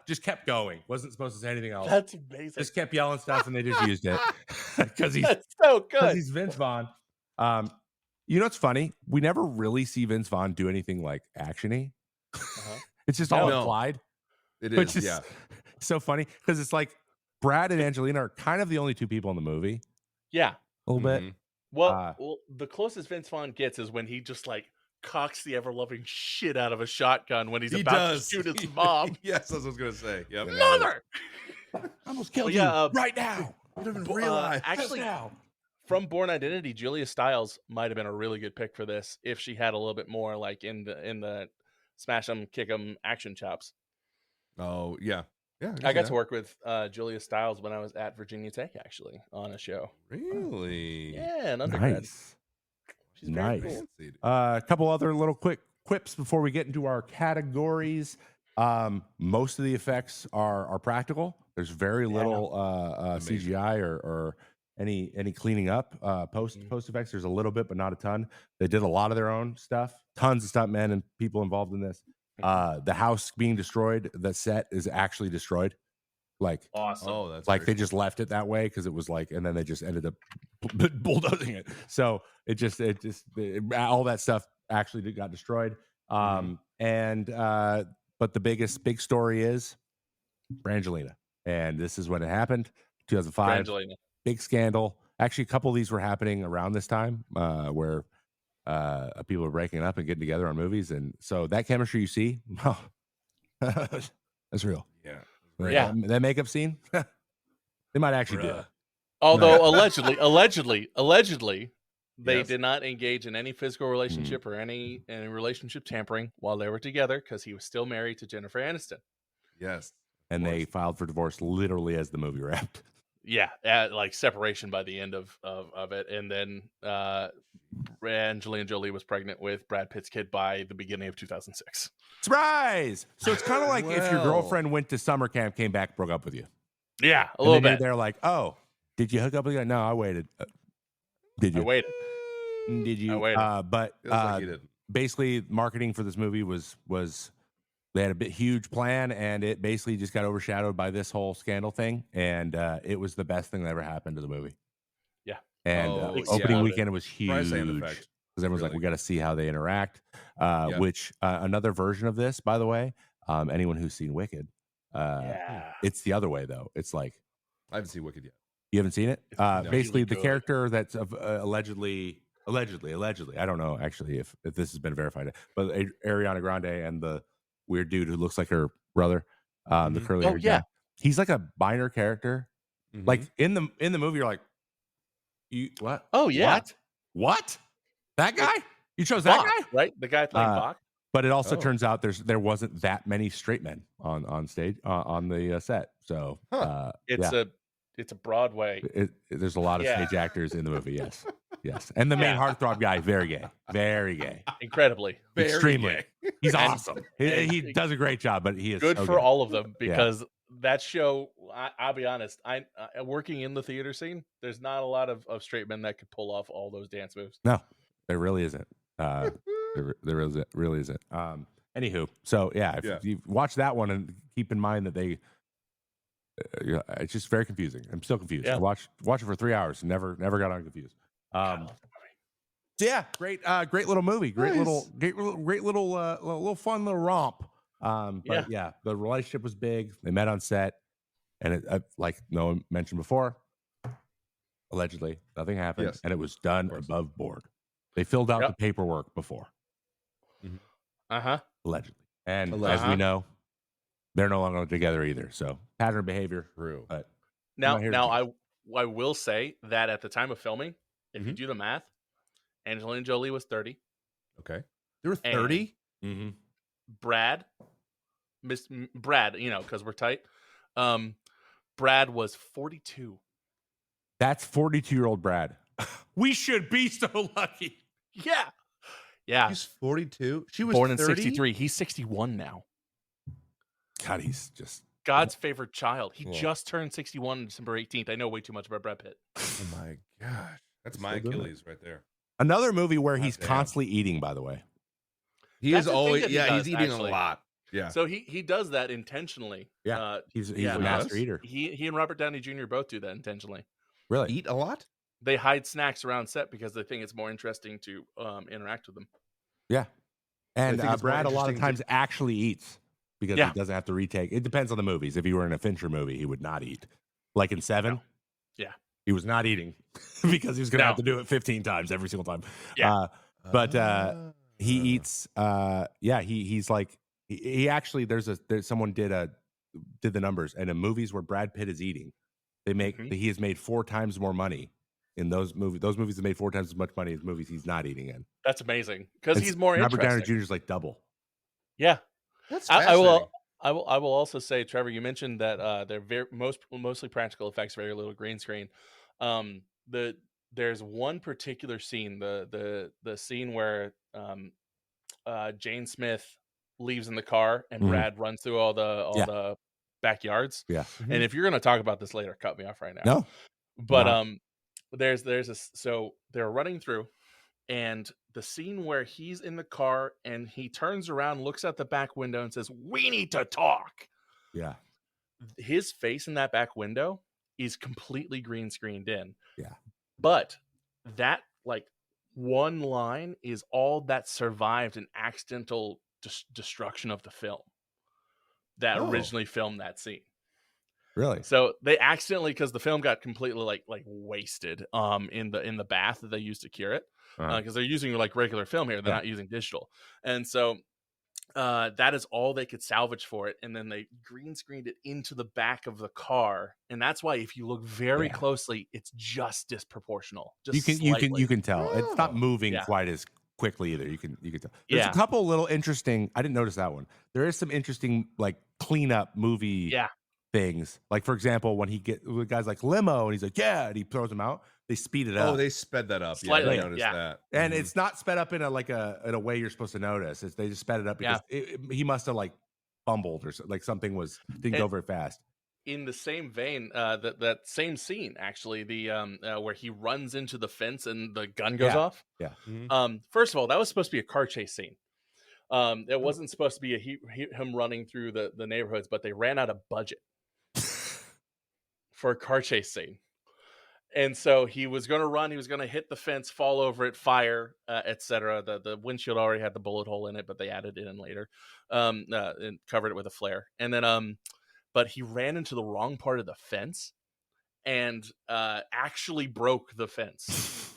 S2: just kept going. Wasn't supposed to say anything else.
S3: That's amazing.
S2: Just kept yelling stuff, and they just used it because
S3: That's so good.
S2: he's Vince Vaughn. You know what's funny? We never really see Vince Vaughn do anything like actiony. It's just all
S1: No.
S2: implied.
S1: It
S2: Which
S1: is.
S2: is
S1: Yeah.
S2: so funny because it's like Brad and Angelina are kind of the only two people in the movie.
S3: Yeah.
S2: A little bit.
S1: Mhm.
S3: Well, the closest Vince Vaughn gets is when he just like cocks the ever-loving shit out of a shotgun when he's
S1: He
S3: about
S1: does.
S3: to shoot his mom.
S1: Yes, that's what I was gonna say. Yep.
S3: Mother!
S2: I almost killed
S3: Yeah,
S2: you right now.
S1: You don't even
S3: Bo-
S1: realize.
S3: actually,
S2: now.
S3: from Born Identity, Julia Stiles might have been a really good pick for this if she had a little bit more like in the smash 'em, kick 'em action chops.
S1: Oh yeah. Yeah.
S3: I got to work with Julia Stiles when I was at Virginia Tech, actually, on a show.
S1: Really.
S3: Yeah, an undergrad.
S2: Nice.
S3: She's very
S2: Nice.
S3: cool.
S1: Fancy, dude.
S2: A couple other little quick quips before we get into our categories. Most of the effects are practical. There's very little
S1: Amazing.
S2: CGI or any cleaning up. Post effects, there's a little bit, but not a ton. They did a lot of their own stuff. Tons of stuntmen and people involved in this. The house being destroyed, the set is actually destroyed. Like,
S3: Awesome.
S1: Oh, that's
S2: like
S1: very
S2: they just left it that way because it was like, and then they just ended up bulldozing it. So it all that stuff actually got destroyed. But the big story is Brangelina, and this is when it happened. 2005,
S3: Brangelina.
S2: big scandal. Actually, a couple of these were happening around this time, where people were breaking up and getting together on movies, and so that chemistry you see, that's real.
S1: Yeah.
S3: Yeah.
S2: That makeup scene, they might actually do
S1: Bruh.
S2: it.
S3: Although allegedly, they
S1: Yes.
S3: did not engage in any physical relationship or any relationship tampering while they were together because he was still married to Jennifer Aniston.
S1: Yes.
S2: And they filed for divorce literally as the movie wrapped.
S3: Yeah, like separation by the end of it, and then Angelina Jolie was pregnant with Brad Pitt's kid by the beginning of 2006.
S2: Surprise! So it's kind of like if your
S1: Well.
S2: girlfriend went to summer camp, came back, broke up with you.
S3: Yeah, a
S2: And
S3: little
S2: then you're
S3: bit.
S2: there like, oh, did you hook up with you? No, I waited. Did
S3: I
S2: you?
S3: waited.
S2: Did you?
S3: I waited.
S2: But
S1: Feels like you didn't.
S2: basically, marketing for this movie was they had a huge plan, and it basically just got overshadowed by this whole scandal thing, and it was the best thing that ever happened to the movie.
S3: Yeah.
S2: And
S1: Oh,
S2: opening
S3: yeah.
S2: weekend was huge
S1: Price and
S2: because
S1: effect.
S2: everyone's like,
S1: Really.
S2: we got to see how they interact.
S1: Yeah.
S2: Which another version of this, by the way, anyone who's seen Wicked,
S3: Yeah.
S2: it's the other way though. It's like,
S1: I haven't seen Wicked yet.
S2: you haven't seen it?
S1: No.
S2: Basically,
S3: Really
S2: the
S3: good.
S2: character that's allegedly, I don't know actually if this has been verified, but Ariana Grande and the weird dude who looks like her brother, the curly haired
S3: yeah.
S2: guy, he's like a minor character.
S1: Mhm.
S2: Like in the movie, you're like, you what?
S3: Oh yeah.
S2: What? That guy? You chose that
S3: Bach,
S2: guy?
S3: right? The guy playing
S2: Uh,
S3: Bach.
S2: But it also
S1: Oh.
S2: turns out there wasn't that many straight men on stage on the set. So
S1: Huh.
S3: It's
S2: yeah.
S3: It's a Broadway.
S2: There's a lot of
S3: Yeah.
S2: stage actors in the movie. Yes, and the main heartthrob guy, very gay,
S3: Incredibly.
S1: Very
S2: extremely.
S1: gay.
S2: He's
S3: And-
S2: awesome. He does a great job, but he is
S3: Good
S2: so
S3: for all of them
S2: Yeah.
S3: because that show. I'll be honest. I working in the theater scene. There's not a lot of straight men that could pull off all those dance moves.
S2: No, there really isn't. There really isn't. Anywho, so yeah, if you watch that one and keep in mind that they, it's just very confusing. I'm still confused.
S3: Yeah.
S2: I watched it for 3 hours, and never got on confused.
S3: I love that movie.
S2: Yeah, great little movie. Great
S1: Nice.
S2: little fun little romp. But yeah, the relationship was big. They met on set, and it, like Noah mentioned before, allegedly nothing happened,
S1: Yes.
S2: and it was done above board. They filled out
S3: Yep.
S2: the paperwork before, allegedly, and as we
S3: Allegedly.
S2: know, they're no longer together either. So pattern of behavior.
S1: True.
S2: But
S3: Now,
S2: not here to
S3: now
S2: judge.
S3: I will say that at the time of filming, if you
S1: Mhm.
S3: do the math, Angelina Jolie was 30.
S1: Okay. There were
S3: And-
S1: 30.
S3: Brad, Brad, because we're tight. Brad was 42.
S2: That's 42-year-old Brad. We should be so lucky.
S3: Yeah. Yeah.
S1: She's 42. She was
S3: Born in
S1: 30?
S3: 63. He's 61 now.
S2: God, he's just.
S3: God's favorite child. He
S1: Cool.
S3: just turned 61 on December 18th. I know way too much about Brad Pitt.
S1: Oh my gosh. That's my
S2: Still doing it.
S1: Achilles right there.
S2: Another movie where he's
S1: Goddamn.
S2: constantly eating, by the way.
S1: He
S3: That's
S1: is
S3: the thing
S1: always
S3: that he
S1: he's
S3: does,
S1: eating
S3: actually.
S1: a lot. Yeah.
S3: So he does that intentionally.
S2: Yeah. He's
S3: yeah,
S2: a
S1: he
S2: master
S1: does?
S2: eater.
S3: He and Robert Downey Jr. both do that intentionally.
S2: Really?
S1: Eat a lot?
S3: They hide snacks around set because they think it's more interesting to interact with them.
S2: Yeah. And
S1: think it's more
S2: Brad a lot of
S1: interesting
S2: times actually eats because
S3: Yeah.
S2: he doesn't have to retake. It depends on the movies. If he were in a Fincher movie, he would not eat. Like in Seven.
S3: No. Yeah.
S2: He was not eating because he was going to
S3: No.
S2: have to do it 15 times every single time.
S3: Yeah.
S2: But he eats. He's like he actually. There's someone did the numbers, and in movies where Brad Pitt is eating, they make
S3: Mhm.
S2: he has made 4 times more money in those movies. Those movies have made 4 times as much money as movies he's not eating in.
S3: That's amazing because
S2: It's-
S3: he's more
S2: Robert Downey
S3: interesting.
S2: Jr. is like double.
S3: Yeah.
S1: That's
S3: I
S1: fascinating.
S3: will. I will also say, Trevor, you mentioned that they're mostly practical effects, very little green screen. There's one particular scene, the scene where Jane Smith leaves in the car and
S2: Mhm.
S3: Brad runs through all the backyards.
S2: Yeah.
S3: And if you're going to talk about this later, cut me off right now.
S2: No.
S3: But
S2: No.
S3: so they're running through, and the scene where he's in the car and he turns around, looks out the back window, and says, "We need to talk."
S2: Yeah.
S3: His face in that back window is completely green screened in.
S2: Yeah.
S3: But that one line is all that survived an accidental destruction of the film that
S1: Oh.
S3: originally filmed that scene.
S2: Really?
S3: So they accidentally, because the film got completely like wasted in the bath that they used to cure it, because they're using like regular film here, they're
S2: Yeah.
S3: not using digital, and so that is all they could salvage for it, and then they green screened it into the back of the car, and that's why if you look very
S2: Yeah.
S3: closely, it's just disproportional. Just
S2: You can tell it's not
S1: Oh.
S2: moving
S3: Yeah.
S2: quite as quickly either. You can tell. There's
S3: Yeah.
S2: a couple little interesting. I didn't notice that one. There is some interesting like cleanup movie
S3: Yeah.
S2: things. Like for example, when the guy's like limo and he's like yeah, and he throws him out. They speed it up.
S1: Oh, they sped that up.
S3: Slightly,
S1: Yeah, I noticed
S3: yeah.
S1: that.
S2: and
S1: Mhm.
S2: it's not sped up in a way you're supposed to notice. They just sped it up because he must have like fumbled or like something didn't go very fast.
S3: In the same vein, that same scene actually, the where he runs into the fence and the gun goes
S2: Yeah.
S3: off.
S2: Yeah.
S1: Mhm.
S3: First of all, that was supposed to be a car chase scene. It wasn't supposed to be him running through the neighborhoods, but they ran out of budget for a car chase scene. And so he was going to run. He was going to hit the fence, fall over it, fire, etc. The windshield already had the bullet hole in it, but they added it in later, and covered it with a flare. And then, but he ran into the wrong part of the fence, and actually broke the fence.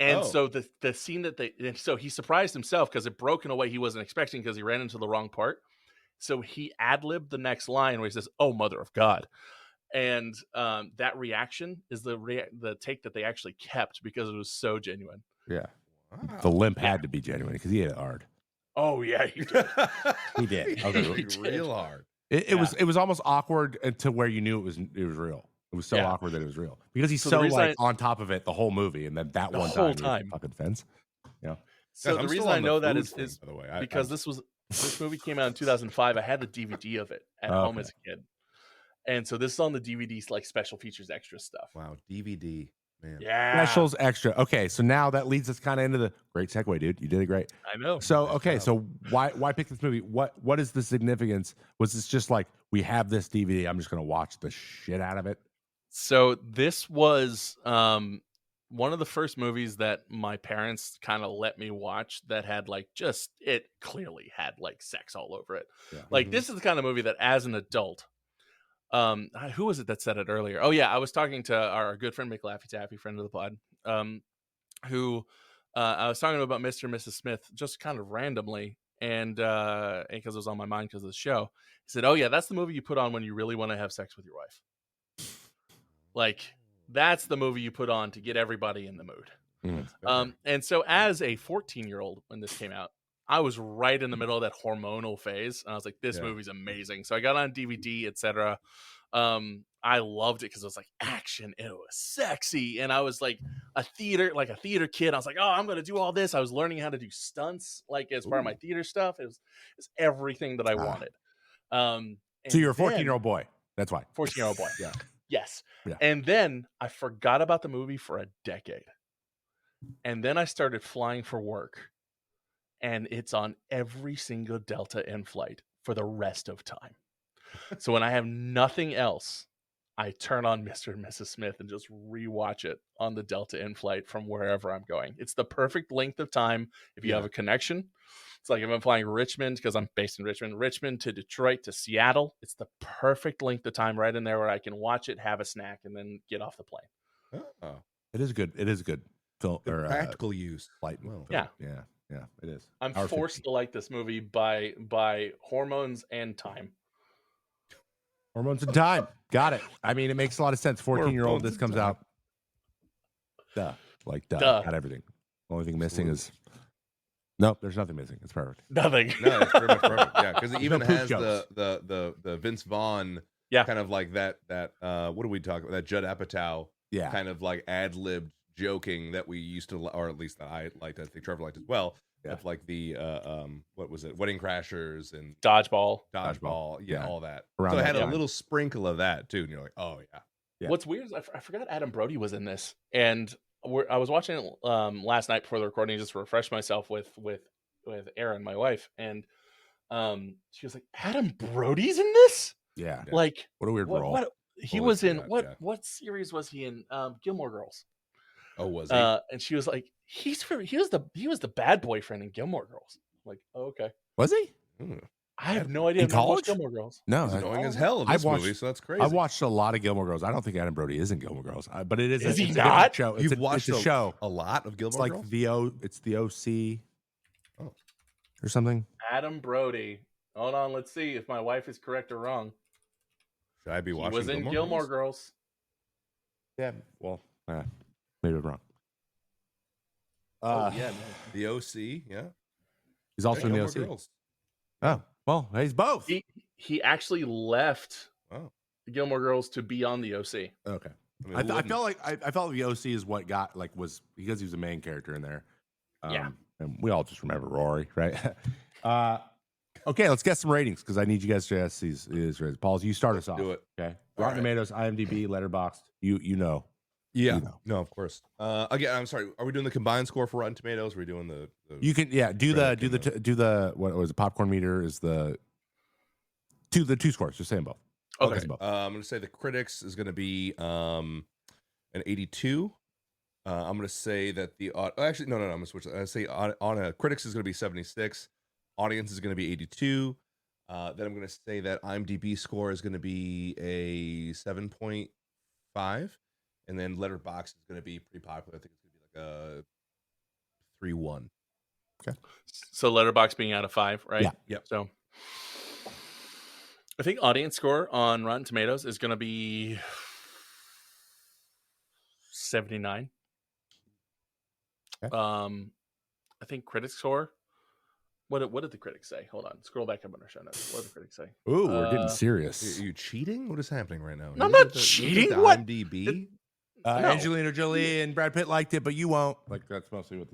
S3: And
S1: Oh.
S3: so the scene so he surprised himself because it broke in a way he wasn't expecting because he ran into the wrong part. So he ad-libbed the next line where he says, "Oh, mother of God." And that reaction is the take that they actually kept because it was so genuine.
S2: Yeah.
S1: Wow.
S2: The limp had to be genuine because he hit it hard.
S3: Oh yeah, he did.
S2: He did.
S1: He
S2: Okay.
S1: hit real hard.
S2: It was almost awkward to where you knew it was real. It was so
S3: Yeah.
S2: awkward that it was real because he's
S3: So the
S2: so
S3: reason
S2: like on top of it the whole movie, and then that
S3: The
S2: one
S3: whole
S2: time, he
S3: time.
S2: fucking fence.
S3: So
S1: Guys,
S3: the
S1: I'm
S3: reason
S1: still
S3: I
S1: on the
S3: know that
S1: food
S3: is
S1: thing,
S3: is
S1: by the way.
S3: because this movie came out in 2005. I had the DVD of it at home
S2: Okay.
S3: as a kid, and so this is on the DVD's like special features extra stuff.
S1: Wow, DVD, man.
S3: Yeah,
S2: Specials extra. Okay, so now that leads us kind of into the great segue, dude. You did it great.
S3: I know.
S2: So
S1: Nice
S2: okay,
S1: job.
S2: so why pick this movie? What is the significance? Was this just like we have this DVD? I'm just gonna watch the shit out of it.
S3: So this was one of the first movies that my parents kind of let me watch that had like just it clearly had like sex all over it.
S2: Yeah.
S3: Like
S1: Mhm.
S3: this is the kind of movie that as an adult, who was it that said it earlier? Oh yeah, I was talking to our good friend Mick Laffy Taffy, friend of the pod, who I was talking about Mr. and Mrs. Smith just kind of randomly, and because it was on my mind because of the show. He said, "Oh yeah, that's the movie you put on when you really want to have sex with your wife. Like that's the movie you put on to get everybody in the mood."
S1: That's better.
S3: And so as a 14-year-old when this came out, I was right in the middle of that hormonal phase, and I was like, "This
S2: Yeah.
S3: movie's amazing." So I got on DVD, etc. I loved it because it was like action and it was sexy, and I was like a theater kid. I was like, "Oh, I'm gonna do all this." I was learning how to do stunts, like as part of my theater stuff. It's everything that I wanted.
S2: So you're a
S3: and then-
S2: 14-year-old boy. That's why.
S3: 14-year-old boy.
S2: Yeah.
S3: Yes.
S2: Yeah.
S3: And then I forgot about the movie for a decade. And then I started flying for work. And it's on every single Delta in flight for the rest of time. So when I have nothing else, I turn on Mr. and Mrs. Smith and just rewatch it on the Delta in flight from wherever I'm going. It's the perfect length of time if you have a connection. It's like if I'm flying Richmond, because I'm based in Richmond to Detroit to Seattle, it's the perfect length of time right in there where I can watch it, have a snack, and then get off the plane.
S1: Oh,
S2: It is good. It is a good film
S1: good
S2: or
S1: practical use.
S2: flight.
S1: Well,
S3: Yeah.
S2: Yeah, it is.
S3: I'm
S2: Hour
S3: forced
S2: 50.
S3: to like this movie by hormones and time.
S2: Hormones and time. Got it. I mean, it makes a lot of sense. 14-year-old,
S1: Hormones
S2: this
S1: and
S2: comes
S1: time.
S2: out. Duh. Like, duh.
S3: Duh.
S2: Got everything. Only thing missing is. Nope, there's nothing missing. It's perfect.
S3: Nothing.
S1: No, it's pretty much perfect. Yeah, because it even
S2: no poop
S1: has
S2: jokes.
S1: the Vince Vaughn
S3: Yeah.
S1: kind of like that what do we talk about? That Judd Apatow
S2: Yeah.
S1: kind of like ad-libbed joking that we used to, or at least that I liked. I think Trevor liked as well.
S2: Yeah.
S1: Of like the what was it? Wedding Crashers and
S3: Dodgeball.
S1: Dodgeball. Yeah,
S2: Yeah.
S1: all that.
S2: Around
S1: So it
S2: that
S1: had a
S2: time.
S1: little sprinkle of that too, and you're like, oh yeah.
S2: Yeah.
S3: What's weird is I forgot Adam Brody was in this, and I was watching it last night before the recording just to refresh myself with Erin, my wife, and she was like, "Adam Brody's in this?
S2: Yeah.
S1: Yeah.
S3: Like,
S2: What a weird role.
S3: what he
S1: Totally
S3: was in?
S1: forgot,
S3: What
S1: yeah.
S3: what series was he in? Gilmore Girls."
S1: Oh, was he?
S3: And she was like, he was the bad boyfriend in Gilmore Girls. I'm like, oh, okay.
S2: Was he?
S1: Mm.
S3: I have no idea.
S2: In
S3: I've never watched
S2: college?
S3: Gilmore Girls.
S2: No.
S1: He's
S2: I-
S1: annoying as hell in
S2: I
S1: this
S2: watched-
S1: movie, so that's crazy.
S2: I watched a lot of Gilmore Girls. I don't think Adam Brody is in Gilmore Girls, but it is.
S3: Is he
S2: it's a different
S3: not?
S2: show.
S1: You've
S2: It's
S1: watched
S2: a show.
S1: a lot of Gilmore
S2: It's like
S1: Girls?
S2: It's the OC.
S1: Oh.
S2: Or something.
S3: Adam Brody. Hold on, let's see if my wife is correct or wrong.
S1: Should I be
S3: He
S1: watching
S3: was in Gilmore Girls.
S2: Yeah. Well, maybe I'm wrong.
S3: Oh yeah, no.
S1: The OC, yeah.
S2: He's also in the
S1: Gilmore
S2: OC.
S1: Girls.
S2: Oh, well, he's both.
S3: He actually left
S1: Wow.
S3: Gilmore Girls to be on the OC.
S2: Okay.
S1: mean,
S2: I
S1: who
S2: felt
S1: wouldn't?
S2: like I felt the OC is what got like was because he was a main character in there.
S3: Yeah.
S2: And we all just remember Rory, right? Okay, let's get some ratings because I need you guys to ask these ratings. Paul, you start us off.
S1: do it.
S2: Okay.
S1: All
S2: Rotten
S1: right.
S2: Tomatoes, IMDb, Letterboxd. You know.
S1: Yeah.
S2: You know.
S1: No, of course. Again, I'm sorry. Are we doing the combined score for Rotten Tomatoes? Are we doing the
S2: You can do
S1: Critic
S2: the what was it? Popcorn meter is the two scores. Just saying both.
S3: Okay.
S2: Just both.
S1: I'm going to say the critics is going to be an 82. I'm going to say that the actually no. I'm going to switch. I say on a critics is going to be 76. Audience is going to be 82. Then I'm going to say that IMDb score is going to be a 7.5, and then Letterboxd is going to be pretty popular. I think it's going to be like a 3.1.
S3: So Letterboxd being out of 5, right?
S2: Yeah.
S1: Yep.
S3: So I think audience score on Rotten Tomatoes is going to be 79.
S2: Okay.
S3: I think critic score What did the critics say? Hold on, scroll back up on our show notes. What did the critics say?
S2: Ooh, we're getting
S1: Are
S2: serious.
S1: you cheating? What is happening right now?
S3: No, I'm
S1: You looked
S3: not
S1: at the
S3: cheating. What?
S1: IMDb?
S3: No.
S2: Angelina Jolie and Brad Pitt liked it, but you won't. Like that's mostly what.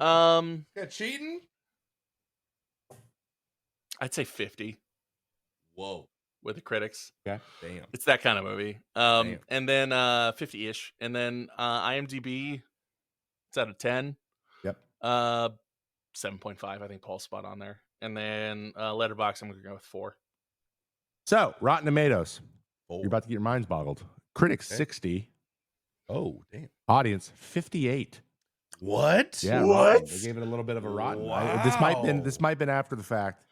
S1: Yeah, cheating?
S3: I'd say 50
S1: Whoa.
S3: with the critics.
S2: Okay.
S1: Damn.
S3: It's that kind of movie.
S1: Damn.
S3: And then 50-ish, and then IMDb, it's out of 10.
S2: Yep.
S3: 7.5. I think Paul's spot on there. And then Letterboxd, I'm gonna go with 4.
S2: So Rotten Tomatoes,
S1: Oh.
S2: you're about to get your minds boggled. Critics
S1: Okay.
S2: 60,
S1: Oh, damn.
S2: audience 58.
S1: What?
S2: Yeah,
S3: What?
S2: rotten. They gave it a little bit of a rotten. This might
S1: Wow.
S2: been after the fact.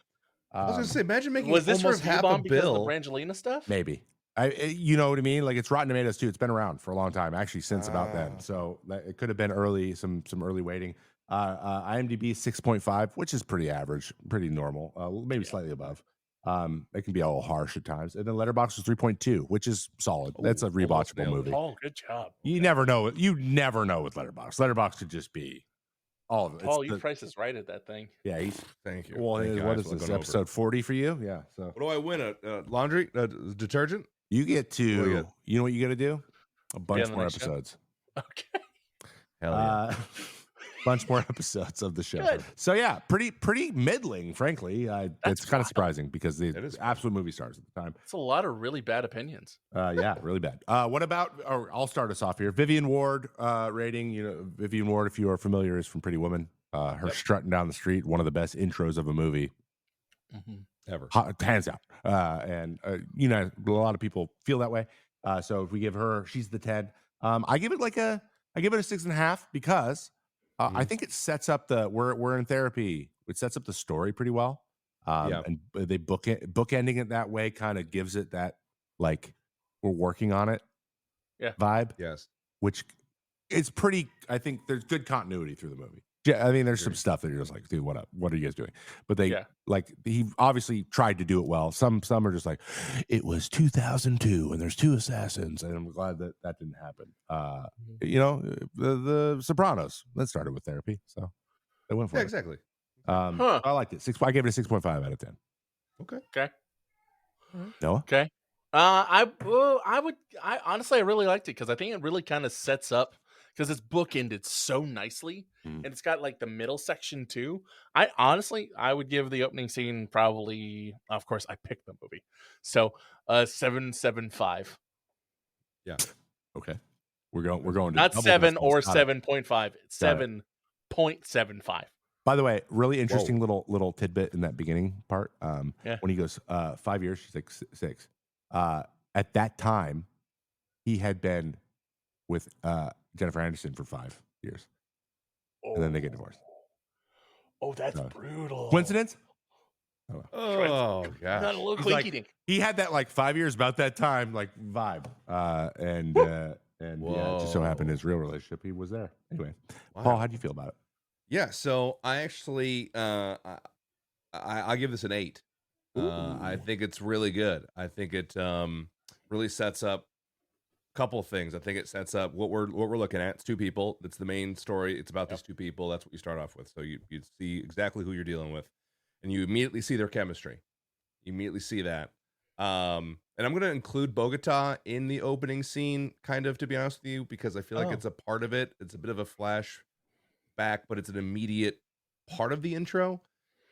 S1: I was gonna say, imagine making
S3: Was this
S1: almost
S3: review
S1: half a
S3: bomb because of the
S1: bill.
S3: Brangelina stuff?
S2: Maybe. You know what I mean? Like it's Rotten Tomatoes too. It's been around for a long time, actually, since about then.
S1: Ah.
S2: So it could have been early, some early waiting. IMDb 6.5, which is pretty average, pretty normal, maybe slightly above. It can be a little harsh at times. And then Letterboxd was 3.2, which is solid. That's a
S1: Ooh, almost
S2: rewatchable
S1: nailed it.
S2: movie.
S3: Paul, good job.
S2: You never know. You never know with Letterboxd. Letterboxd could just be all of it.
S3: Paul, you price is right at that thing.
S2: Yeah, he's
S1: Thank you.
S2: well.
S1: Thank you.
S2: What
S1: I
S2: is
S1: was
S2: this
S1: looking over.
S2: episode 40 for you? Yeah. So
S1: What do I win? A laundry detergent?
S2: you get
S1: What do you
S2: to.
S1: get?
S2: You know what you got to do? A bunch
S3: on the
S2: more
S3: next show?
S2: episodes.
S3: Okay.
S1: Hell yeah.
S2: Bunch more episodes of the show.
S3: Good.
S2: So yeah, pretty middling, frankly. It's kind of
S3: wild.
S2: surprising because the
S1: It is.
S2: absolute movie stars at the time.
S3: It's a lot of really bad opinions.
S2: Yeah, really bad. What about? Or I'll start us off here. Vivian Ward rating. You know, Vivian Ward, if you are familiar, is from Pretty Woman. Her strutting down the street, one of the best intros of a movie,
S1: Ever.
S2: hands out. And you know, a lot of people feel that way. So if we give her, she's the 10. I give it a 6.5 because I think it sets up we're in therapy. It sets up the story pretty well. And they bookending it that way kind of gives it that like we're working on it vibe,
S1: Yes.
S2: which is pretty. I think there's good continuity through the movie. Yeah, I mean, there's some stuff that you're just like, dude, what up? What are you guys doing? But he obviously tried to do it well. Some are just like, it was 2002 and there's 2 assassins, and I'm glad that didn't happen. You know, the Sopranos that started with therapy, so they went for
S1: Yeah,
S2: it.
S1: exactly.
S2: I liked it. I gave it a 6.5 out of 10.
S3: Okay.
S2: Noah?
S3: Okay. I honestly, I really liked it because I think it really kind of sets up, because it's bookended so nicely, and it's got like the middle section too. I would give the opening scene probably, of course, I picked the movie, so 7.75.
S1: Yeah.
S2: Okay. We're going to
S3: Not
S2: double
S3: 7
S2: decimals.
S3: or
S2: Got it.
S3: 7.5. It's 7.75.
S2: By the way, really interesting little tidbit in that beginning part. When he goes 5 years, she's like 6. At that time, he had been with Jennifer Aniston for 5 years, and then they get divorced.
S3: Oh, that's brutal.
S2: Coincidence?
S1: Oh
S3: Not
S1: gosh.
S3: a little
S2: He's like-
S3: clinky dink.
S2: He had that like 5 years about that time, like vibe, and yeah, it just so happened his real relationship, he was there. Anyway, Paul, how do you feel about it?
S1: Yeah, so I actually I give this an 8. I think it's really good. I think it really sets up a couple of things. I think it sets up what we're looking at. It's 2 people. That's the main story. It's about these 2 people. That's what you start off with. So you see exactly who you're dealing with, and you immediately see their chemistry. You immediately see that. And I'm going to include Bogota in the opening scene, kind of, to be honest with you, because I feel like it's a part of it. It's a bit of a flashback, but it's an immediate part of the intro.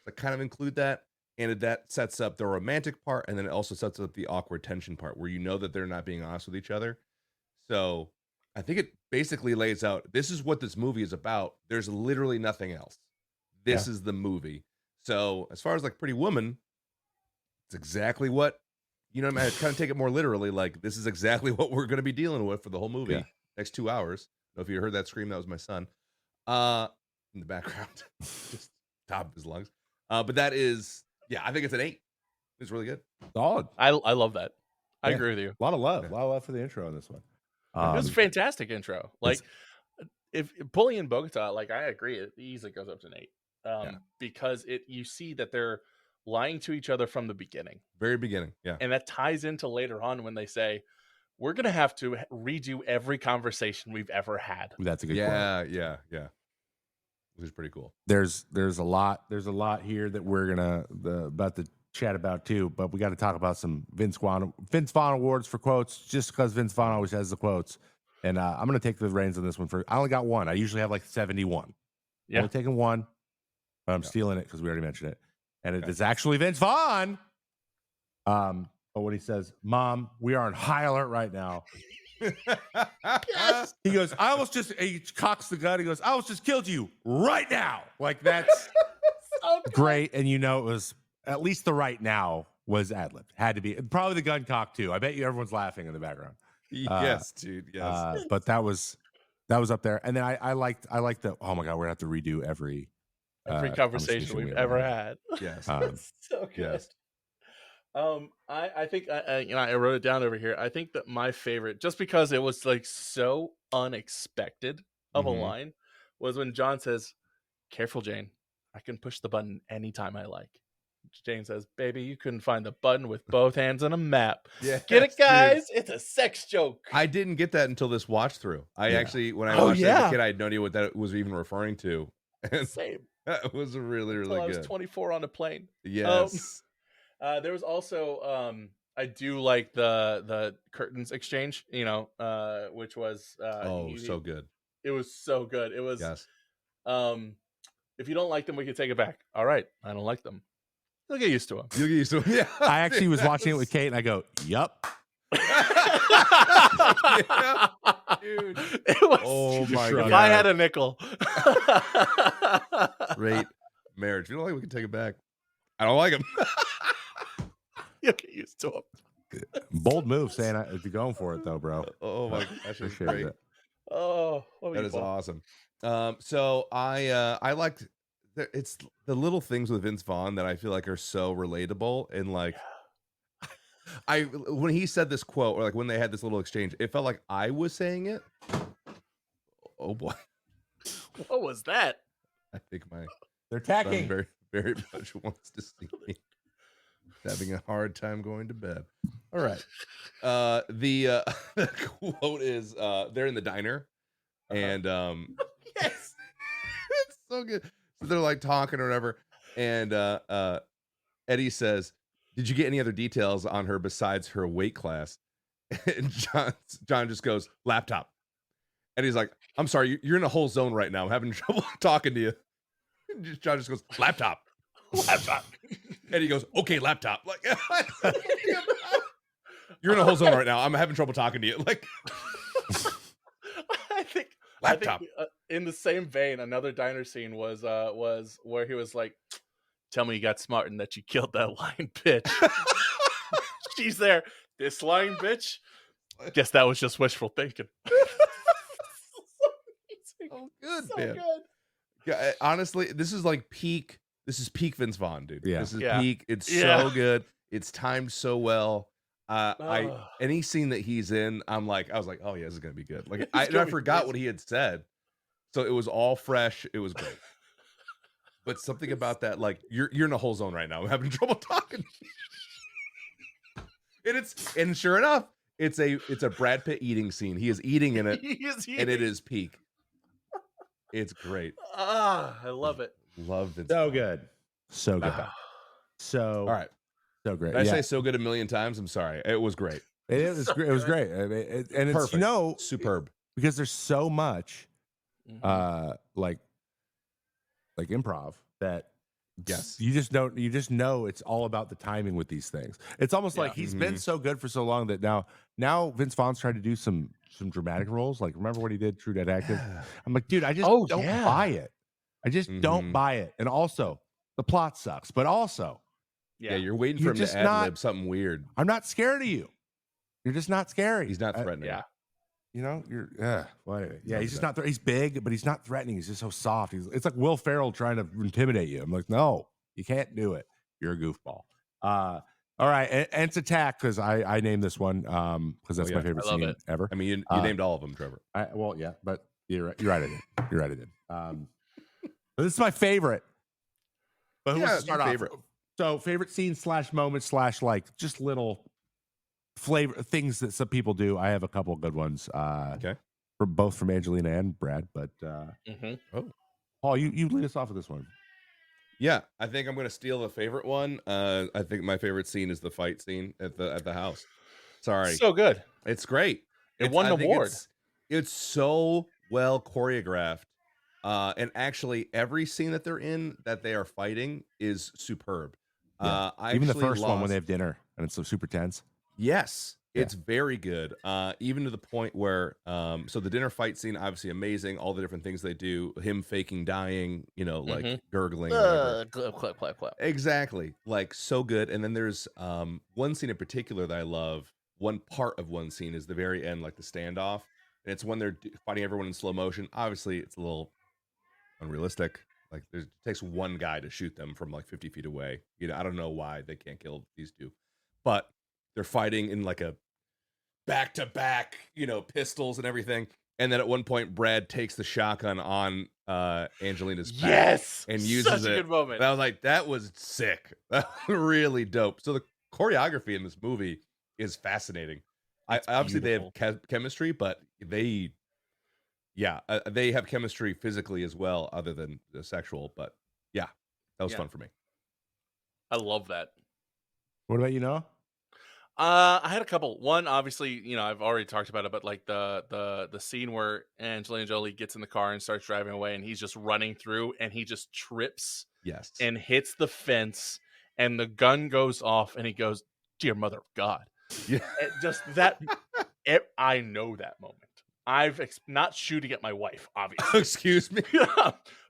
S1: So I kind of include that. And that sets up the romantic part, and then it also sets up the awkward tension part, where you know that they're not being honest with each other. So I think it basically lays out, this is what this movie is about. There's literally nothing else. This is the movie. So as far as like Pretty Woman, it's exactly what, you know, I kind of take it more literally. Like, this is exactly what we're going to be dealing with for the whole movie. Next 2 hours. I don't know if you heard that scream, that was my son in the background, just top of his lungs. But that is, yeah, I think it's an 8. It's really good.
S2: Solid.
S3: I love that. I agree with you.
S2: A lot of love for the intro on this one.
S3: It was a fantastic intro. Like, if pulling in Bogota, like, I agree, it easily goes up to an 8. Because you see that they're lying to each other from the beginning.
S1: Very beginning, yeah.
S3: And that ties into later on when they say, we're going to have to redo every conversation we've ever had.
S2: That's a good
S1: quote. Yeah. which is pretty cool.
S2: There's a lot here that we're about to chat about too, but we got to talk about some Vince Vaughn awards for quotes, just because Vince Vaughn always has the quotes. And I'm going to take the reins on this one I only got one. I usually have like 71.
S3: Yeah.
S2: Only taking one, but I'm stealing it because we already mentioned it. And it is actually Vince Vaughn. But when he says, "Mom, we are on high alert right now."
S3: Yes.
S2: He goes, he cocks the gun. He goes, "I almost just killed you right now." Like, that's
S3: So good.
S2: great. And it was at least the right now was ad-libbed. Had to be. Probably the gun cock too. I bet you everyone's laughing in the background.
S1: Yes, dude. Yes.
S2: But that was up there. And then I liked the, oh my God, we're going to have to redo every
S3: conversation we've ever had.
S1: Yes.
S3: It's so good.
S1: Yes.
S3: I think I wrote it down over here. I think that my favorite, just because it was like so unexpected of a line, was when John says, "Careful, Jane. I can push the button anytime I like." Jane says, "Baby, you couldn't find the button with both hands on a map."
S1: Yeah.
S3: Get it, guys? It's a sex joke.
S1: I didn't get that until this watch through. I actually, when I
S3: Oh,
S1: watched it
S3: yeah.
S1: as a kid, I had no idea what that was even referring to. And
S3: Same.
S1: that was really, really
S3: Until I
S1: good.
S3: was 24 on a plane.
S1: Yes.
S3: There was also I do like the curtains exchange, which was
S1: So good.
S3: It was so good. It was
S1: Yes.
S3: if you don't like them, we can take it back. All right, I don't like them. You'll get used to them.
S1: You'll get used to it. Yeah.
S2: I actually was watching it with Kate and I go, "Yup."
S1: Yeah. Dude.
S3: It was,
S1: Oh my
S3: if
S1: God.
S3: I had a nickel.
S1: Great marriage. If you don't like it, we can take it back. I don't like him.
S3: You'll get used to them.
S2: Bold move saying going for it though, bro.
S1: Oh my gosh, that's
S2: Appreciate
S1: great.
S2: it.
S3: Oh, what
S1: That is awesome. So I liked it's the little things with Vince Vaughn that I feel like are so relatable, and like when he said this quote, or like when they had this little exchange, it felt like I was saying it. Oh boy,
S3: What was that?
S1: I think my
S2: They're
S1: son
S2: attacking.
S1: very, very much wants to see me. He's having a hard time going to bed. All right. The quote is they're in the diner, and
S3: Yes.
S1: it's so good. So they're like talking or whatever, and Eddie says, "Did you get any other details on her besides her weight class?" And John just goes, "Laptop." And he's like, "I'm sorry, you're in a whole zone right now. I'm having trouble talking to you." And John just goes, "Laptop."
S3: Laptop.
S1: And he goes, "Okay, laptop." Like, you're in a whole zone right now. I'm having trouble talking to you. Like,
S3: I think
S1: laptop.
S3: In the same vein, another diner scene was where he was like, "Tell me you got smart and that you killed that lying bitch." She's there. This lying bitch. Guess that was just wishful thinking.
S1: Oh, good,
S3: So
S1: man.
S3: good.
S1: Yeah, honestly, this is like peak. This is peak Vince Vaughn, dude.
S2: Yeah.
S1: This is
S3: Yeah.
S1: peak. It's
S3: Yeah.
S1: so good. It's timed so well.
S3: Ugh.
S1: Any scene that he's in, I was like, oh yeah, this is gonna be good. Like
S3: It's
S1: I
S3: gonna be
S1: forgot
S3: crazy.
S1: what he had said, so it was all fresh. It was great. But something about that, like you're in a whole zone right now. I'm having trouble talking. And sure enough, it's a Brad Pitt eating scene. He is eating in it, and it is peak. It's great.
S3: I love it.
S1: Love Vince.
S2: So
S1: Vaughn.
S2: good. So good.
S3: Ah.
S2: So
S1: All right.
S2: so great.
S1: Did I
S2: Yeah.
S1: say so good a million times? I'm sorry. It was great.
S2: It was
S3: So
S2: great. It was
S3: good.
S2: great. I mean, and it's
S1: Perfect. Superb.
S2: because there's so much
S3: Mhm.
S2: like improv that
S1: Yes.
S2: you just know it's all about the timing with these things. It's almost like
S3: Yeah.
S2: he's been so good for so long that now Vince Vaughn's trying to do some dramatic roles. Like, remember what he did True Detective? I'm like, dude, I just
S3: Oh,
S2: don't
S3: yeah.
S2: buy it. I just don't
S1: Mhm.
S2: buy it. And also the plot sucks, but also
S1: Yeah, you're waiting for
S2: You're
S1: him to
S2: just
S1: ad
S2: not-
S1: lib something weird.
S2: I'm not scared of you. You're just not scary.
S1: He's not threatening.
S3: yeah.
S2: You know, well, anyway, yeah,
S1: No,
S2: he's
S1: he's
S2: just not. He's big, but he's not threatening. He's just so soft. It's like Will Ferrell trying to intimidate you. I'm like, no, you can't do it. You're a goofball. All right, Ants Attack, because I named this one because that's
S1: Oh,
S2: my
S1: yeah.
S2: favorite
S3: I love
S2: scene
S3: it.
S2: ever.
S1: I mean, you named all of them, Trevor.
S2: Well, yeah, but you're right. I did. You're right. I did. But this is my favorite. But who wants
S1: Yeah,
S2: to start
S1: your
S2: off?
S1: favorite.
S2: So, favorite scene / moment / like just little flavor things that some people do. I have a couple good ones.
S1: Okay.
S2: From Angelina and Brad, but
S3: Mhm.
S2: Paul, you lead us off with this one.
S1: Yeah, I think I'm gonna steal the favorite one. I think my favorite scene is the fight scene at the house. Sorry,
S3: So good.
S1: it's great.
S3: It won
S1: I
S3: an
S1: think
S3: award.
S1: It's so well choreographed, and actually every scene that they're in that they are fighting is superb. I
S2: Even the
S1: actually
S2: first one when
S1: lost-
S2: they have dinner and it's so super tense.
S1: Yes,
S2: Yeah.
S1: it's very good. Even to the point where, so the dinner fight scene, obviously amazing. All the different things they do, him faking dying, like
S3: Mhm.
S1: gurgling, whatever.
S3: Clap.
S1: Exactly, like so good. And then there's one scene in particular that I love. One part of one scene is the very end, like the standoff, and it's when they're fighting everyone in slow motion. Obviously, it's a little unrealistic. Like it takes one guy to shoot them from like 50 feet away. I don't know why they can't kill these two, but they're fighting in like a back to back, pistols and everything. And then at one point, Brad takes the shotgun on Angelina's back
S3: Yes,
S1: and uses
S3: such a
S1: it.
S3: good moment.
S1: And I was like, that was sick. That was really dope. So the choreography in this movie is fascinating. Obviously they have chemistry, but they have chemistry physically as well, other than the sexual. But yeah, that was fun for me.
S3: I love that.
S2: What about you, Noah?
S3: I had a couple. One, obviously, I've already talked about it, but like the scene where Angelina Jolie gets in the car and starts driving away, and he's just running through, and he just trips,
S1: Yes,
S3: and hits the fence, and the gun goes off, and he goes, "Dear Mother of God!"
S1: Yeah.
S3: Just that. I know that moment. Not shooting at my wife, obviously.
S1: Excuse me.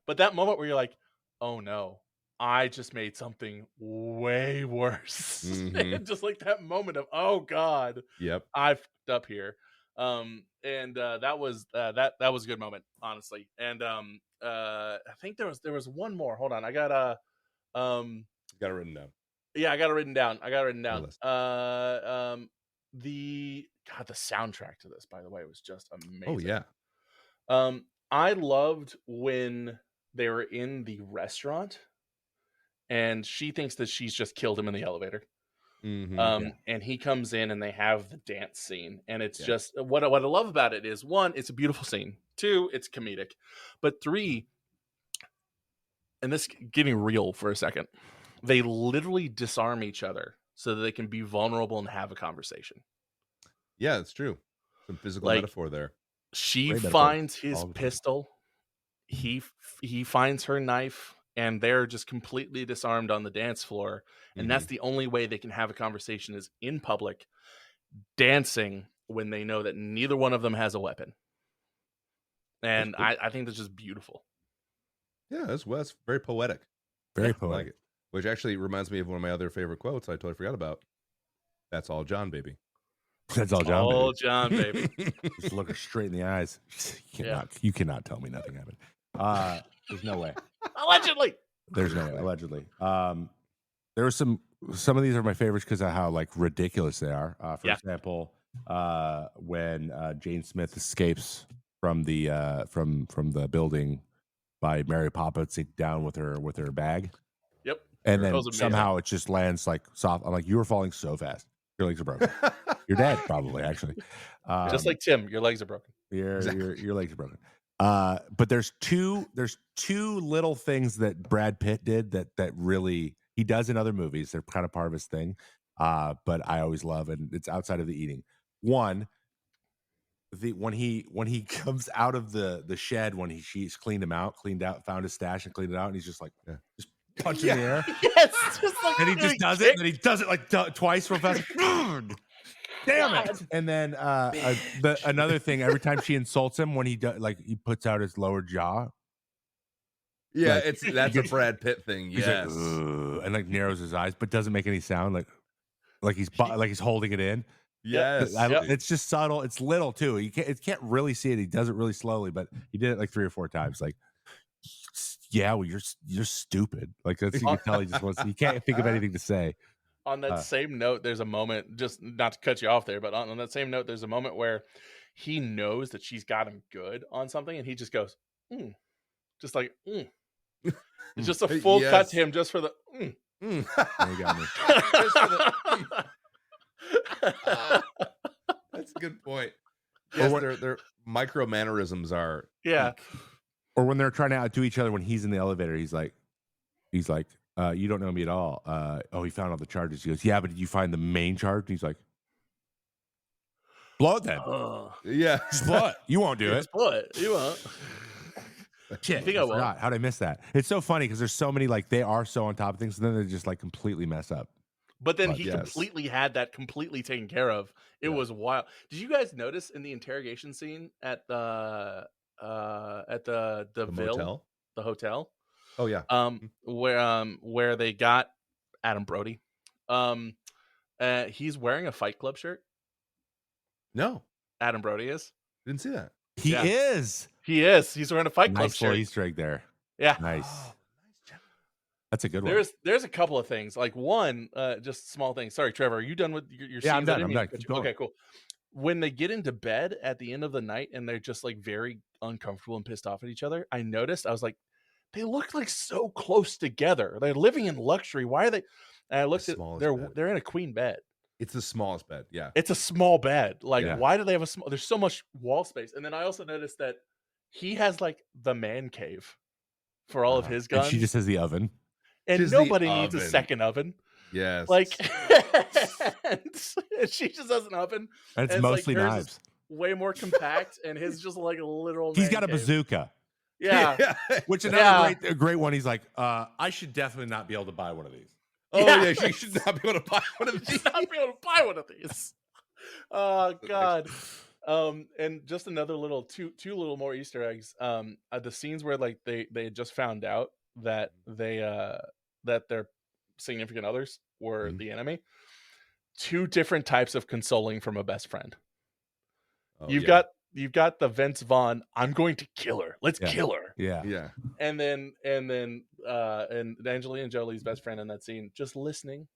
S3: But that moment where you're like, "Oh no, I just made something way worse."
S1: Mhm.
S3: Just like that moment of, "Oh God,
S1: Yep.
S3: I fucked up here." And that was that was a good moment, honestly. And I think there was one more. Hold on, I got
S1: Got it written down.
S3: yeah, I got it written down.
S1: list.
S3: The soundtrack to this, by the way, was just amazing.
S1: Oh yeah.
S3: I loved when they were in the restaurant and she thinks that she's just killed him in the elevator.
S1: Mhm.
S3: And he comes in and they have the dance scene, and it's
S1: Yeah.
S3: just what I love about it is, one, it's a beautiful scene. Two, it's comedic. But three, and this getting real for a second, they literally disarm each other so that they can be vulnerable and have a conversation.
S1: Yeah, it's true. Some physical
S3: Like,
S1: metaphor there.
S3: She
S2: Great metaphor.
S3: finds his
S2: All the time.
S3: pistol. He finds her knife, and they're just completely disarmed on the dance floor. And that's the only way they can have a conversation is in public, dancing when they know that neither one of them has a weapon. And I think that's just beautiful.
S1: Yeah, that's very poetic.
S2: Very
S1: I
S2: poetic.
S1: like it. Which actually reminds me of one of my other favorite quotes I totally forgot about. That's all John, baby.
S2: That's all John.
S3: Oh,
S2: Baby.
S3: John, baby.
S2: Just look her straight in the eyes. You cannot tell me nothing happened. There's no way.
S3: Allegedly.
S2: There's no way. Allegedly. There were some of these are my favorites because of how like ridiculous they are. For example, when Jane Smith escapes from the from the building by Mary Poppins down with her bag.
S3: Yep.
S2: And
S3: That
S2: then
S3: was amazing.
S2: somehow it just lands like soft. I'm like, you were falling so fast. Your legs are broken. You're dead, probably, actually.
S3: Just like Tim, your legs are broken.
S2: Your legs are broken. But there's two little things that Brad Pitt did that really he does in other movies. They're kind of part of his thing. But I always love, and it's outside of the eating. One, when he comes out of the shed when she's cleaned out, found his stash and cleaned it out, and he's just like just punching the air.
S3: Yes, just like
S2: And he just does it, and he does it like twice real fast. Damn it! And then another thing, every time she insults him, when he puts out his lower jaw.
S1: Yeah,
S2: Like,
S1: that's a Brad Pitt thing.
S2: He's
S1: Yes,
S2: like, "Ugh," and like narrows his eyes, but doesn't make any sound. Like he's holding it in.
S1: yes.
S2: It's just subtle. It's little too. You can't really see it. He does it really slowly, but he did it like 3 or 4 times. Like, yeah, well, you're stupid. Like that's you can tell he just wants. He can't think of anything to say.
S3: On that same note, there's a moment, just not to cut you off there, but on that same note, there's a moment where he knows that she's got him good on something, and he just goes, just like, It's just a full cut to him, just for the.
S2: You got me.
S1: That's a good point. Yes, their micro mannerisms are.
S2: Or or when they're trying to outdo each other when he's in the elevator, he's like, you don't know me at all. Oh, he found all the charges. He goes, yeah, but did you find the main charge? And he's like, blow it then.
S1: Yeah.
S2: Just blow it. You won't do it.
S3: Split. You won't.
S2: Shit,
S3: I think I will.
S2: forgot. How'd I miss that? It's so funny because there's so many, like, they are so on top of things, and then they just, like, completely mess up.
S3: But then
S2: But
S3: he
S1: yes.
S3: completely had that completely taken care of. It
S1: Yeah.
S3: was wild. Did you guys notice in the interrogation scene at the
S1: The
S3: Ville,
S1: motel.
S3: the hotel,
S1: Oh yeah.
S3: where they got Adam Brody, he's wearing a Fight Club shirt.
S1: No,
S3: Adam Brody is.
S1: didn't see that.
S2: He
S3: Yeah.
S2: is.
S3: He is. He's wearing a Fight Club
S2: Nice little
S3: shirt.
S2: Easter egg there.
S3: Yeah.
S2: Nice.
S1: Oh, nice.
S2: That's a good one.
S3: There's a couple of things. Like one, just small things. Sorry, Trevor, are you done with your
S2: Yeah, I'm
S3: scenes? I
S2: done.
S3: didn't
S2: I'm
S3: mean
S2: done.
S3: to cut
S2: Keep
S3: you-
S2: going.
S3: Okay, cool. When they get into bed at the end of the night and they're just like very uncomfortable and pissed off at each other, I noticed, I was like, they look like so close together. They're living in luxury. Why are they? And I looked at
S1: smallest
S3: they're
S1: bed.
S3: they're in a queen bed.
S1: It's the smallest bed. Yeah.
S3: It's a small bed. Like,
S2: Yeah.
S3: why do they have a small? There's so much wall space. And then I also noticed that he has like the man cave for all of his
S2: And
S3: guns,
S2: she just has the oven.
S3: and
S1: Just the
S3: nobody needs a
S1: oven.
S3: second oven.
S1: Yes.
S3: Like, and she just has an oven.
S2: And it's
S3: And it's like
S2: mostly
S3: hers is
S2: knives.
S3: way more compact, and his just like a literal.
S2: He's
S3: man
S2: got a
S3: cave.
S2: bazooka,
S3: Yeah.
S2: which
S3: Yeah.
S2: another a great one. He's like, I should definitely not be able to buy one of these.
S1: Oh
S3: Yeah.
S1: yeah. She should not be able to buy one of these.
S3: Not be able to buy one of these. Oh God. And just another little two little more Easter eggs. The scenes where like they had just found out that that their significant others were
S1: Mhm.
S3: the enemy. Two different types of consoling from a best friend.
S1: Oh,
S3: you've
S1: yeah.
S3: got the Vince Vaughn, I'm going to kill her. Let's
S2: Yeah.
S3: kill her.
S2: Yeah.
S1: Yeah.
S3: And then Angelina Jolie's best friend in that scene, just listening,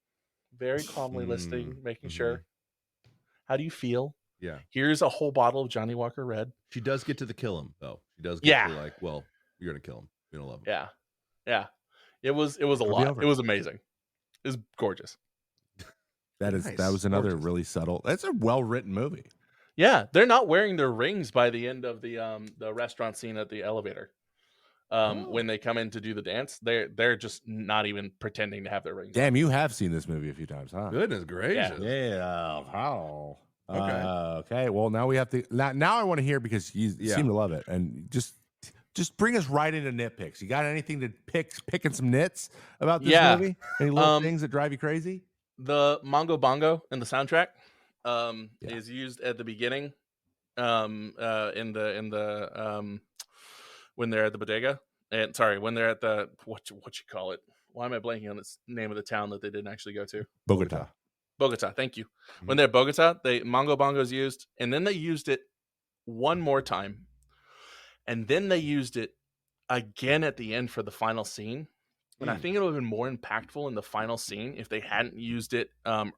S3: very calmly listening, making sure. How do you feel?
S1: Yeah.
S3: Here's a whole bottle of Johnny Walker Red.
S1: She does get to the kill him though. She does get
S3: Yeah.
S1: to like, well, you're gonna kill him. You don't love him.
S3: Yeah. Yeah. It was a
S2: It'll be
S3: lot.
S2: over.
S3: It was amazing. It was gorgeous.
S2: That
S1: Nice.
S2: was another
S1: Gorgeous.
S2: really subtle. That's a well written movie.
S3: Yeah, they're not wearing their rings by the end of the restaurant scene at the elevator. When they come in to do the dance, they're just not even pretending to have their rings.
S2: Damn, you have seen this movie a few times, huh?
S1: Goodness gracious.
S2: Yeah. How?
S1: Okay.
S2: Okay. Well, now we have to. Now I want to hear because you
S1: Yeah.
S2: seem to love it, and just bring us right into nitpicks. You got anything to picking some nits about this
S3: Yeah.
S2: movie? Any little
S3: Um,
S2: things that drive you crazy?
S3: The Mongo Bongo in the soundtrack
S2: Yeah.
S3: is used at the beginning in the when they're at the bodega, and sorry, when they're at the what you call it, why am I blanking on the name of the town that they didn't actually go to?
S2: Bogota.
S3: Bogota, thank you. When they're at Bogota, Mongo Bongo is used, and then they used it one more time, and then they used it again at the end for the final scene. And I think it would have been more impactful in the final scene if they hadn't used it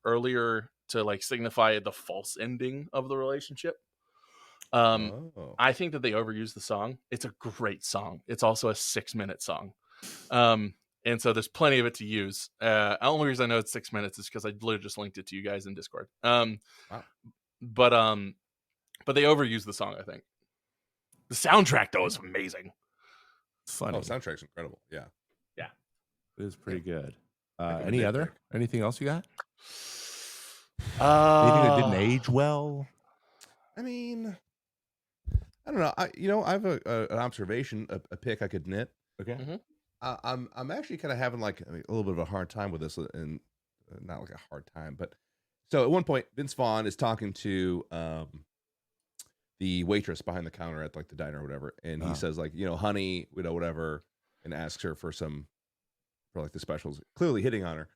S3: earlier to like signify the false ending of the relationship.
S1: Oh.
S3: I think that they overused the song. It's a great song. It's also a 6-minute song. And so there's plenty of it to use. The only reason I know it's 6 minutes is because I literally just linked it to you guys in Discord.
S1: Wow.
S3: But they overused the song, I think. The soundtrack though is amazing.
S2: It's funny.
S1: Oh, soundtrack's incredible. Yeah.
S2: It is pretty good.
S1: Think of a
S2: Any other?
S1: nitpick.
S2: Anything else you got? Anything that didn't age well?
S1: I mean, I don't know. I have an observation, a pick I could knit.
S2: Okay.
S3: Mhm.
S1: I'm actually kind of having like a little bit of a hard time with this, and not like a hard time, but so at one point Vince Vaughn is talking to the waitress behind the counter at like the diner or whatever, and he says like, honey, whatever, and asks her for like the specials, clearly hitting on her.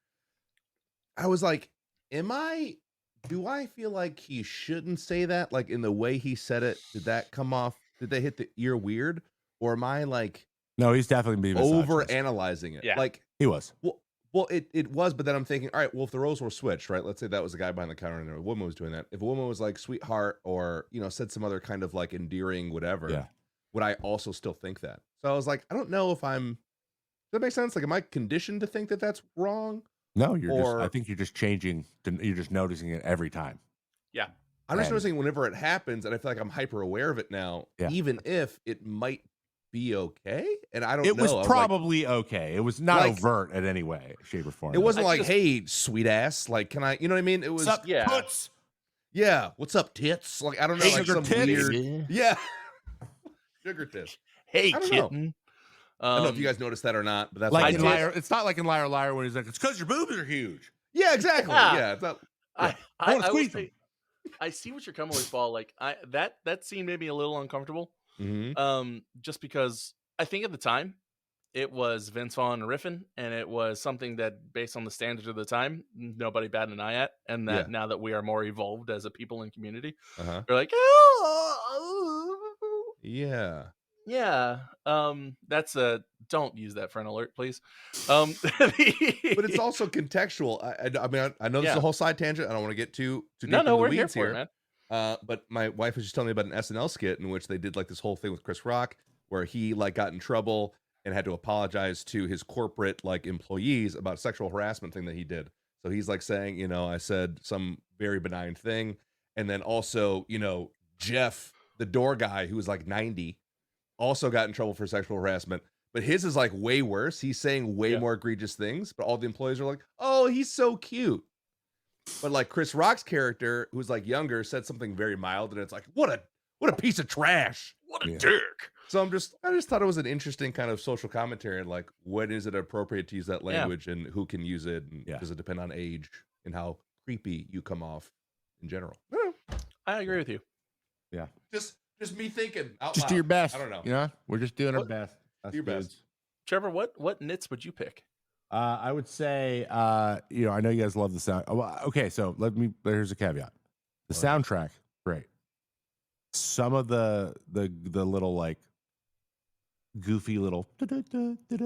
S1: I was like, do I feel like he shouldn't say that? Like in the way he said it, did that come off? Did they hit the ear weird? Or am I like
S2: No, he's definitely being
S1: over
S2: misogynist.
S1: analyzing it?
S3: Yeah.
S1: Like,
S2: He was.
S1: well, it was, but then I'm thinking, all right, well, if the roles were switched, right? Let's say that was the guy behind the counter and a woman was doing that. If a woman was like sweetheart or, said some other kind of like endearing whatever,
S2: Yeah.
S1: would I also still think that? So I was like, I don't know if does that make sense? Like, am I conditioned to think that that's wrong?
S2: No, I
S1: Or-
S2: think you're just changing. You're just noticing it every time.
S1: I'm just
S2: And-
S1: noticing whenever it happens, and I feel like I'm hyper aware of it now,
S2: Yeah.
S1: even if it might be okay? And I don't
S2: It
S1: know.
S2: was
S1: I like,
S2: probably okay. It was not
S1: Like-
S2: overt in any way, shape, or form.
S1: it wasn't
S3: I
S1: like,
S3: just-
S1: hey, sweet ass, like, can I? You know what I mean? It was,
S2: What's up,
S3: yeah.
S2: toots?
S1: yeah. What's up, tits? Like, I don't know,
S2: Hey,
S1: like
S2: sugar
S1: some
S2: tits.
S1: weird, yeah, sugar tits.
S3: Hey,
S1: I don't know.
S3: kitten.
S1: I don't know if you guys noticed that or not, but that's
S2: Like
S1: what
S2: in
S1: I did.
S2: Liar, it's not like in Liar Liar when he's like, it's because your boobs are huge.
S1: Yeah, exactly.
S3: Yeah.
S1: Yeah, it's not,
S3: I
S2: I wanna
S3: will
S2: squeeze
S3: say, I see what you're coming with, Paul. Like that scene made me a little uncomfortable.
S1: Mhm.
S3: Just because I think at the time it was Vince Vaughn riffing, and it was something that, based on the standards of the time, nobody batted an eye at. And that
S1: Yeah.
S3: now that we are more evolved as a people and community,
S1: Uh-huh.
S3: they're like,
S1: Yeah.
S3: yeah. That's a don't use that for an alert, please.
S1: But it's also contextual. I mean, I know this is
S3: Yeah.
S1: a whole side tangent. I don't want to get too deep
S3: no,
S1: into the
S3: we're here
S1: weeds
S3: for it, man.
S1: But my wife was just telling me about an SNL skit in which they did like this whole thing with Chris Rock, where he like got in trouble and had to apologize to his corporate like employees about sexual harassment thing that he did. So he's like saying, you know, I said some very benign thing, and then also, you know, Jeff, the door guy who was like 90, also got in trouble for sexual harassment. But his is like way worse. He's saying way
S3: Yeah.
S1: more egregious things, but all the employees are like, "Oh, he's so cute." But like Chris Rock's character, who's like younger, said something very mild, and it's like, what a piece of trash.
S3: What a
S2: Yeah.
S3: dick.
S1: So I just thought it was an interesting kind of social commentary, and like, when is it appropriate to use that
S3: Yeah.
S1: language, and who can use it, and
S2: Yeah.
S1: does it depend on age and how creepy you come off in general?
S3: I agree with you.
S1: Just me thinking out
S2: Just
S1: loud.
S2: do your best.
S1: I don't know.
S2: You know, we're just doing our
S1: What?
S2: best. Us
S1: Do your best.
S2: dudes.
S3: Trevor, what nits would you pick?
S2: I would say, you know, I know you guys love the sound. Oh, well, okay, so here's a caveat. The soundtrack, great. Some of the little like goofy little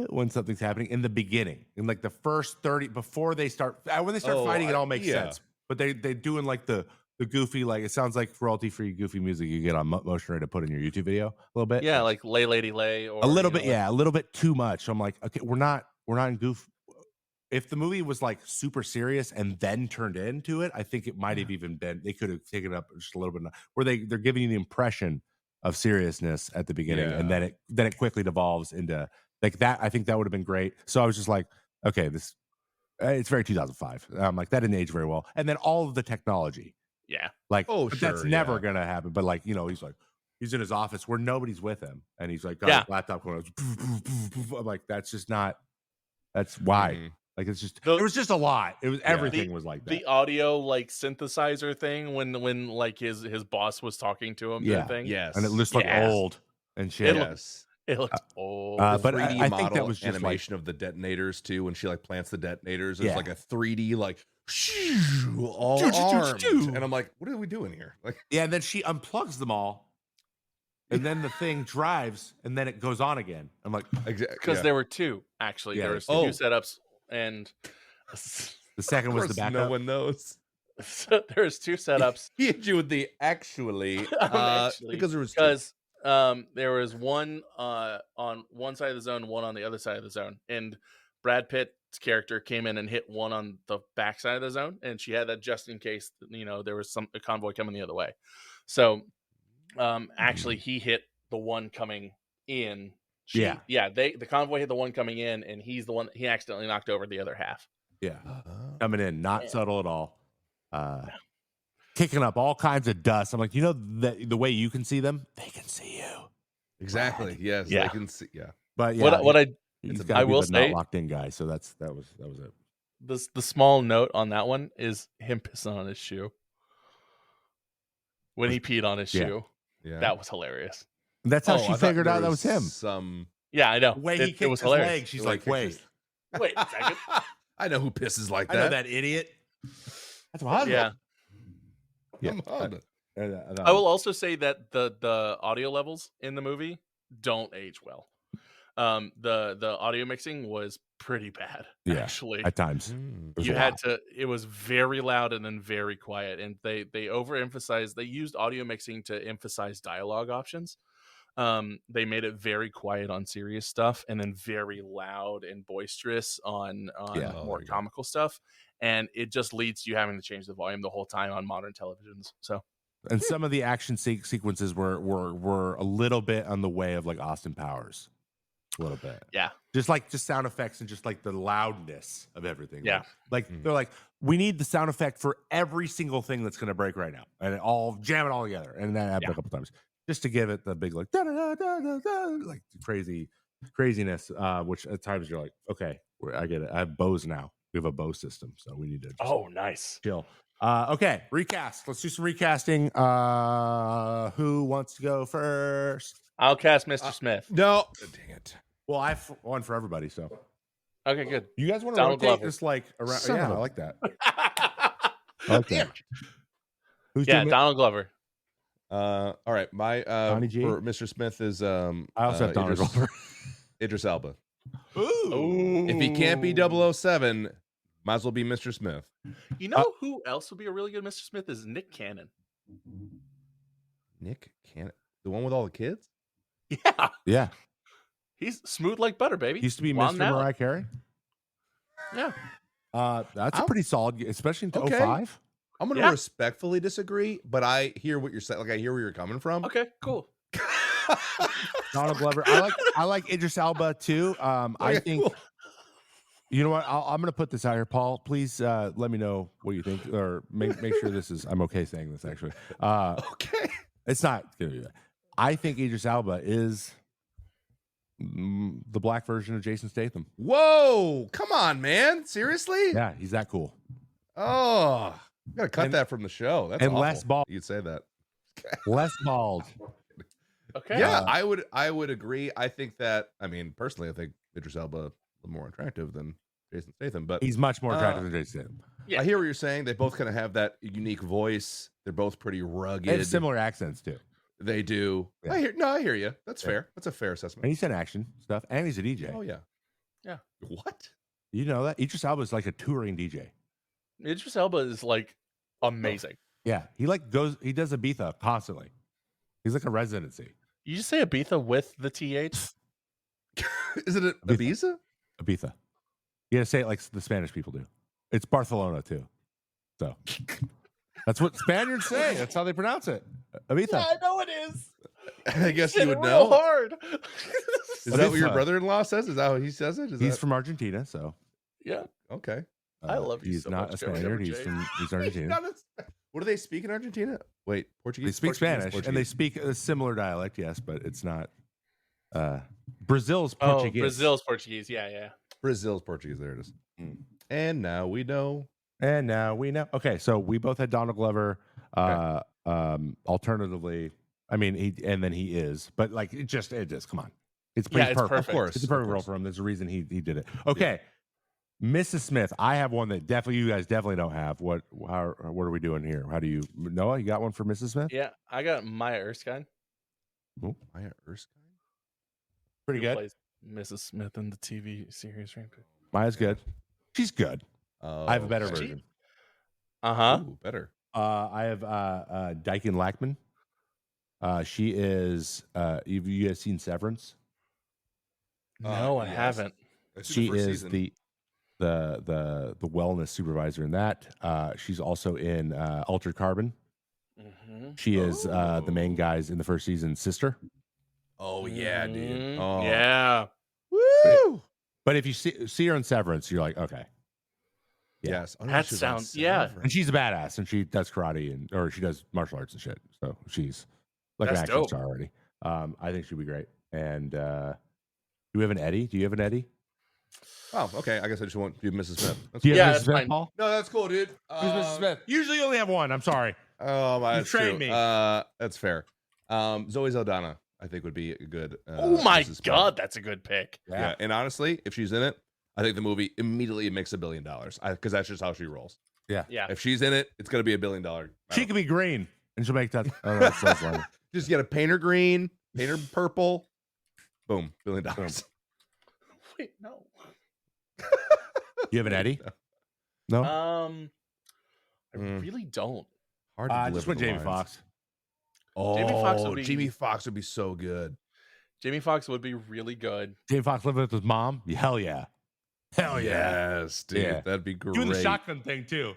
S2: when something's happening in the beginning, in like the first 30 before they start, when they start fighting, it all makes sense. But they doing like the goofy, like it sounds like royalty free goofy music you get on Motion Ray to put in your YouTube video a little bit.
S3: Yeah, like Lay Lady Lay, or
S2: A little
S3: you
S2: bit,
S3: know,
S2: yeah, a little bit too much. I'm like, okay, we're not in goof. If the movie was like super serious and then turned into it, I think it might have even been, they could have taken it up just a little bit, where they're giving you the impression of seriousness at the beginning, and then it quickly devolves into like that. I think that would have been great. So I was just like, okay, this it's very 2005. I'm like, that didn't age very well. And then all of the technology,
S3: Yeah.
S2: like,
S1: Oh,
S2: but that's
S1: sure,
S2: never
S1: yeah.
S2: gonna happen. But like, you know, he's in his office where nobody's with him, and he's like got
S3: Yeah.
S2: his laptop going. I'm like, that's just not. That's why.
S1: Mhm.
S2: Like, it's just.
S3: The-
S2: It was just a lot. It was everything
S3: The-
S2: was like that.
S3: The audio like synthesizer thing when like his boss was talking to him,
S2: Yeah.
S3: type thing.
S1: Yes.
S2: And it just looked
S3: Yes.
S2: old and shit.
S1: Yes.
S3: It looked old.
S1: The
S2: but I
S1: 3D
S2: think
S1: model
S2: that was just
S1: animation of the detonators too. When she like plants the detonators,
S2: Yeah.
S1: there's like a 3D like all
S2: Choo, choo, choo,
S1: armed,
S2: choo.
S1: and I'm like, what are we doing here? Like,
S2: Yeah, and then she unplugs them all, and then the thing drives, and then it goes on again. I'm like,
S3: Because there were two, actually.
S2: Yeah,
S3: There
S2: there's
S3: was two
S1: two.
S3: setups, and
S2: the second was the
S1: course,
S2: backup.
S1: no one knows.
S3: so there's two setups.
S1: He hit you with the actually,
S3: Actually,
S1: because there was two.
S3: Because there was one on one side of the zone, one on the other side of the zone, and Brad Pitt's character came in and hit one on the back side of the zone, and she had that just in case, you know, there was a convoy coming the other way. So actually he hit the one coming in. The convoy hit the one coming in, and he's the one, he accidentally knocked over the other half.
S2: Yeah, coming in, not subtle at all. Kicking up all kinds of dust. I'm like, you know, the way you can see them, they can see you.
S1: Exactly. Yes.
S3: Yeah.
S1: I can see. Yeah.
S2: But yeah,
S3: What I
S2: he's
S1: I
S2: got to be
S3: will
S2: the
S3: say-
S2: not locked in guy. So that was it.
S3: the small note on that one is him pissing on his shoe when he peed on his
S2: Yeah.
S3: shoe.
S1: Yeah.
S3: That was hilarious.
S2: That's how
S1: Oh, I
S2: she
S1: thought
S2: figured
S1: there
S2: out that was him.
S1: Some
S3: Yeah, I know.
S2: The way he
S3: It
S2: kicked
S3: was
S2: his
S3: hilarious.
S2: leg, she's
S1: the way
S2: like,
S1: he
S2: wait,
S1: kicked
S3: Wait a second.
S1: I know who pisses like
S2: I know
S1: that.
S2: that idiot. That's my husband.
S3: Yeah.
S1: Come on.
S3: I will also say that the audio levels in the movie don't age well. The audio mixing was pretty bad,
S2: Yeah,
S3: actually.
S2: at times.
S1: Mm.
S2: There's
S3: You
S2: a
S3: had
S2: lot.
S3: to, it was very loud and then very quiet, and they overemphasized, they used audio mixing to emphasize dialogue options. They made it very quiet on serious stuff, and then very loud and boisterous on
S2: Yeah.
S3: more
S1: Yeah.
S3: comical stuff, and it just leads to you having to change the volume the whole time on modern televisions. So
S2: And some of the action sequences were a little bit on the way of like Austin Powers, a little bit.
S3: Yeah.
S2: Just sound effects and just like the loudness of everything.
S3: Yeah.
S2: Like they're like, we need the sound effect for every single thing that's going to break right now, and jam it all together, and then happen a couple times just to give it the big like like craziness. Which at times you're like, okay, I get it. I have bows now. We have a bow system, so we need to.
S3: Nice.
S2: Chill. Okay, recast. Let's do some recasting. Who wants to go first?
S3: I'll cast Mr. Smith.
S1: No, dang it.
S2: Well, I've one for everybody. So
S3: Okay, good.
S2: you guys want to
S3: Donald
S2: rotate
S3: Glover.
S2: this like around?
S1: Son
S2: Yeah,
S1: of
S2: I
S1: a-
S2: like that. I like that. Who's
S3: Yeah,
S2: doing it?
S3: Donald Glover.
S1: All right, my
S2: Donnie G?
S1: for Mr. Smith is
S2: I also have Donald
S1: Idris,
S2: Glover.
S1: Idris Elba.
S3: Ooh.
S1: If he can't be 007, might as well be Mr. Smith.
S3: You know who else would be a really good Mr. Smith is Nick Cannon.
S1: Nick Cannon, the one with all the kids.
S3: Yeah.
S2: Yeah,
S3: He's smooth like butter, baby.
S2: used to be
S3: Wild
S2: Mr.
S3: now.
S2: Mariah Carey.
S3: Yeah.
S2: That's a
S1: I'll-
S2: pretty solid, especially into
S1: Okay.
S2: 05.
S1: I'm gonna
S3: Yeah.
S1: respectfully disagree, but I hear what you're saying. Like I hear where you're coming from.
S3: Okay, cool.
S2: Donald Glover. I like Idris Elba too. I
S1: Okay,
S2: think.
S1: cool.
S2: You know what? I'm going to put this out here, Paul. Please let me know what you think, or make sure this is. I'm okay saying this actually.
S1: Okay.
S2: It's not going to be that. I think Idris Elba is the black version of Jason Statham.
S1: Whoa! Come on, man. Seriously?
S2: Yeah, he's that cool.
S1: Oh, you gotta cut
S2: And-
S1: that from the show. That's
S2: and
S1: awful.
S2: less bald.
S1: You'd say that.
S2: Less bald.
S3: Okay.
S1: Yeah, I would agree. I think that. I mean, personally, I think Idris Elba a little more attractive than Jason Statham, but
S2: He's much more attractive than Jason Statham.
S3: Yeah.
S1: I hear what you're saying. They both kind of have that unique voice. They're both pretty rugged.
S2: They have similar accents too.
S1: They do.
S2: Yeah.
S1: I hear you. That's
S2: Yeah.
S1: fair. That's a fair
S2: And
S1: assessment.
S2: he's in action stuff, and he's a DJ.
S1: Oh yeah.
S3: Yeah.
S1: What?
S2: You know that Idris Elba is like a touring DJ.
S3: Idris Elba is like amazing.
S2: Yeah, he does Ibiza constantly. He's like a residency.
S3: You just say Ibiza with the TH?
S1: Is it a
S2: Ibiza.
S1: Ibiza?
S2: Ibiza. You gotta say it like the Spanish people do. It's Barcelona too. So that's what Spaniards say. That's how they pronounce it. Ibiza.
S3: I know it is.
S1: I guess
S3: Said
S1: you
S3: it
S1: would
S3: real
S1: know.
S3: hard.
S1: Is that what your
S2: Ibiza.
S1: brother-in-law says? Is that how he says it? Is
S2: He's
S1: that
S2: from Argentina, so
S3: Yeah.
S1: okay?
S3: I love you
S2: he's
S3: so
S2: not
S3: much,
S2: a
S3: Joey
S2: Spaniard. He's
S3: WJ.
S2: Argentinian.
S1: What do they speak in Argentina? Wait, Portuguese.
S2: They speak
S1: Portuguese,
S2: Spanish and they speak a similar dialect, yes, but it's not. Brazil's
S3: Oh,
S2: Portuguese.
S3: Brazil's Portuguese. Yeah, yeah.
S1: Brazil's Portuguese. There it is.
S2: Mm.
S1: And now we know.
S2: And now we know. Okay, so we both had Donald Glover. Alternatively, I mean, he is, but like it just come on, it's
S3: Yeah, it's
S2: perfect.
S3: perfect.
S1: Of course,
S2: It's a perfect role for him. There's a reason he did it. Okay, Mrs. Smith. I have one that definitely you guys definitely don't have. What are we doing here? How do you Noah? You got one for Mrs. Smith?
S3: Yeah, I got Maya Erskine.
S1: Maya Erskine.
S2: Pretty
S3: who
S2: good.
S3: plays Mrs. Smith in the TV series Rampage.
S2: Maya's good. She's good. I have a better
S1: Okay.
S2: version.
S3: Uh-huh.
S1: Ooh, better.
S2: I have Dyken Lackman. She is. You guys seen Severance?
S3: No, I
S1: yes.
S3: haven't.
S1: I've seen
S2: She
S1: the first
S2: is
S1: season.
S2: the wellness supervisor in that. She's also in Altered Carbon.
S3: Mm-hmm.
S2: She is the main guy's in the first season sister.
S1: Oh yeah, dude.
S3: Mhm.
S1: Oh
S3: Yeah.
S1: Woo!
S2: But if you see her in Severance, you're like, okay. Yeah.
S1: Yes. Oh, no,
S3: That
S1: she was on
S3: sounds- yeah.
S1: Severance.
S2: And she's a badass, and she does karate or she does martial arts and shit. So she's like an
S3: That's
S2: action
S3: dope.
S2: star already. I think she'd be great. And do we have an Eddie? Do you have an Eddie?
S1: Oh, okay. I guess I just want to do Mrs. Smith. That's
S2: Do you
S1: cool.
S3: Yeah,
S2: have Mrs.
S3: that's
S2: Smith,
S3: fine.
S2: Paul?
S1: No, that's cool, dude.
S2: Who's Mrs. Smith? Usually you only have one. I'm sorry.
S1: Oh, my,
S2: You
S1: that's
S2: trained
S1: true.
S2: me.
S1: That's fair. Zoe Saldana, I think, would be a good.
S3: Oh my
S1: Mrs. Smith.
S3: god, that's a good pick.
S1: Yeah. And honestly, if she's in it, I think the movie immediately makes $1 billion because that's just how she rolls.
S3: Yeah.
S1: If she's in it, it's gonna be $1 billion.
S2: She could be green, and she'll make that. Oh, that sounds like
S1: Just get a painter green, painter purple, boom, $1 billion.
S3: Wait, no.
S2: You have an Eddie? No.
S3: I
S1: Mm.
S3: really don't.
S1: Hard to
S2: Just
S1: deliver
S2: went
S1: the
S2: Jamie
S1: lines.
S2: Foxx.
S1: Oh,
S3: Jamie Foxx would be-
S1: Jamie Foxx would be so good.
S3: Jamie Foxx would be really good.
S2: Jamie Foxx living with his mom. Hell yeah. Hell yeah.
S1: Yes, dude,
S2: Yeah.
S1: that'd be great.
S2: Doing the shotgun thing too.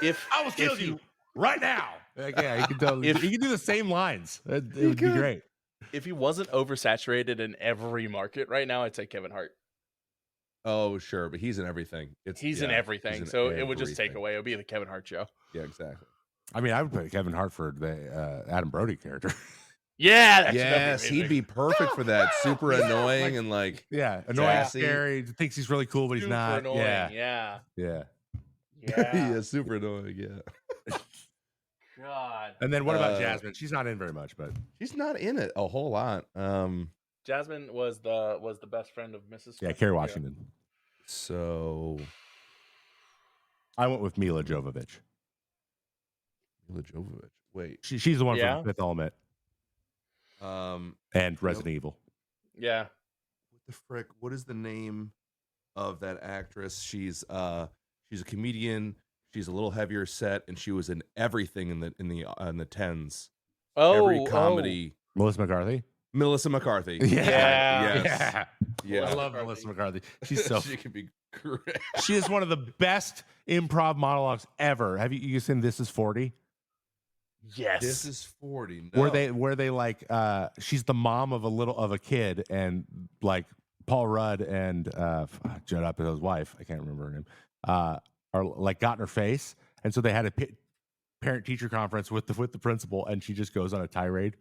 S3: If
S2: I will kill
S3: if
S2: you. right now. Like, yeah, he can do the same lines. It would be great.
S3: If he wasn't oversaturated in every market right now, I'd say Kevin Hart.
S1: Oh, sure, but he's in everything.
S3: He's in everything, so it would just take
S1: everything.
S3: away. It would be the Kevin Hart show.
S1: Yeah, exactly.
S2: I mean, I would put Kevin Hart for the Adam Brody character.
S3: Yeah,
S1: Yes, he'd be perfect for that. Super annoying and like
S2: annoying,
S1: sassy.
S2: scary. Thinks he's really cool, but he's
S3: super
S2: not.
S3: annoying.
S2: Yeah.
S1: yeah, super annoying. Yeah.
S3: God.
S2: And then what about Jasmine? She's not in very much, but
S1: She's not in it a whole lot.
S3: Jasmine was the best friend of Mrs.
S2: yeah, Kerry Washington.
S1: So
S2: I went with Mila Jovovich.
S1: Mila Jovovich. Wait.
S2: She's the one from Fifth Element. And Resident Evil.
S3: Yeah.
S1: What the frick? What is the name of that actress? She's a comedian. She's a little heavier set, and she was in everything in the tens.
S3: Oh,
S1: every comedy.
S2: Melissa McCarthy.
S1: Melissa McCarthy.
S3: Yeah.
S1: Yes.
S2: I love Melissa McCarthy. She's so.
S1: She can be great.
S2: She is one of the best improv monologues ever. Have you seen This Is 40?
S3: Yes.
S1: This is 40. No.
S2: Where they like she's the mom of a kid, and like Paul Rudd and Judd Apatow's wife, I can't remember her name, are like got in her face, and so they had a parent teacher conference with the principal, and she just goes on a tirade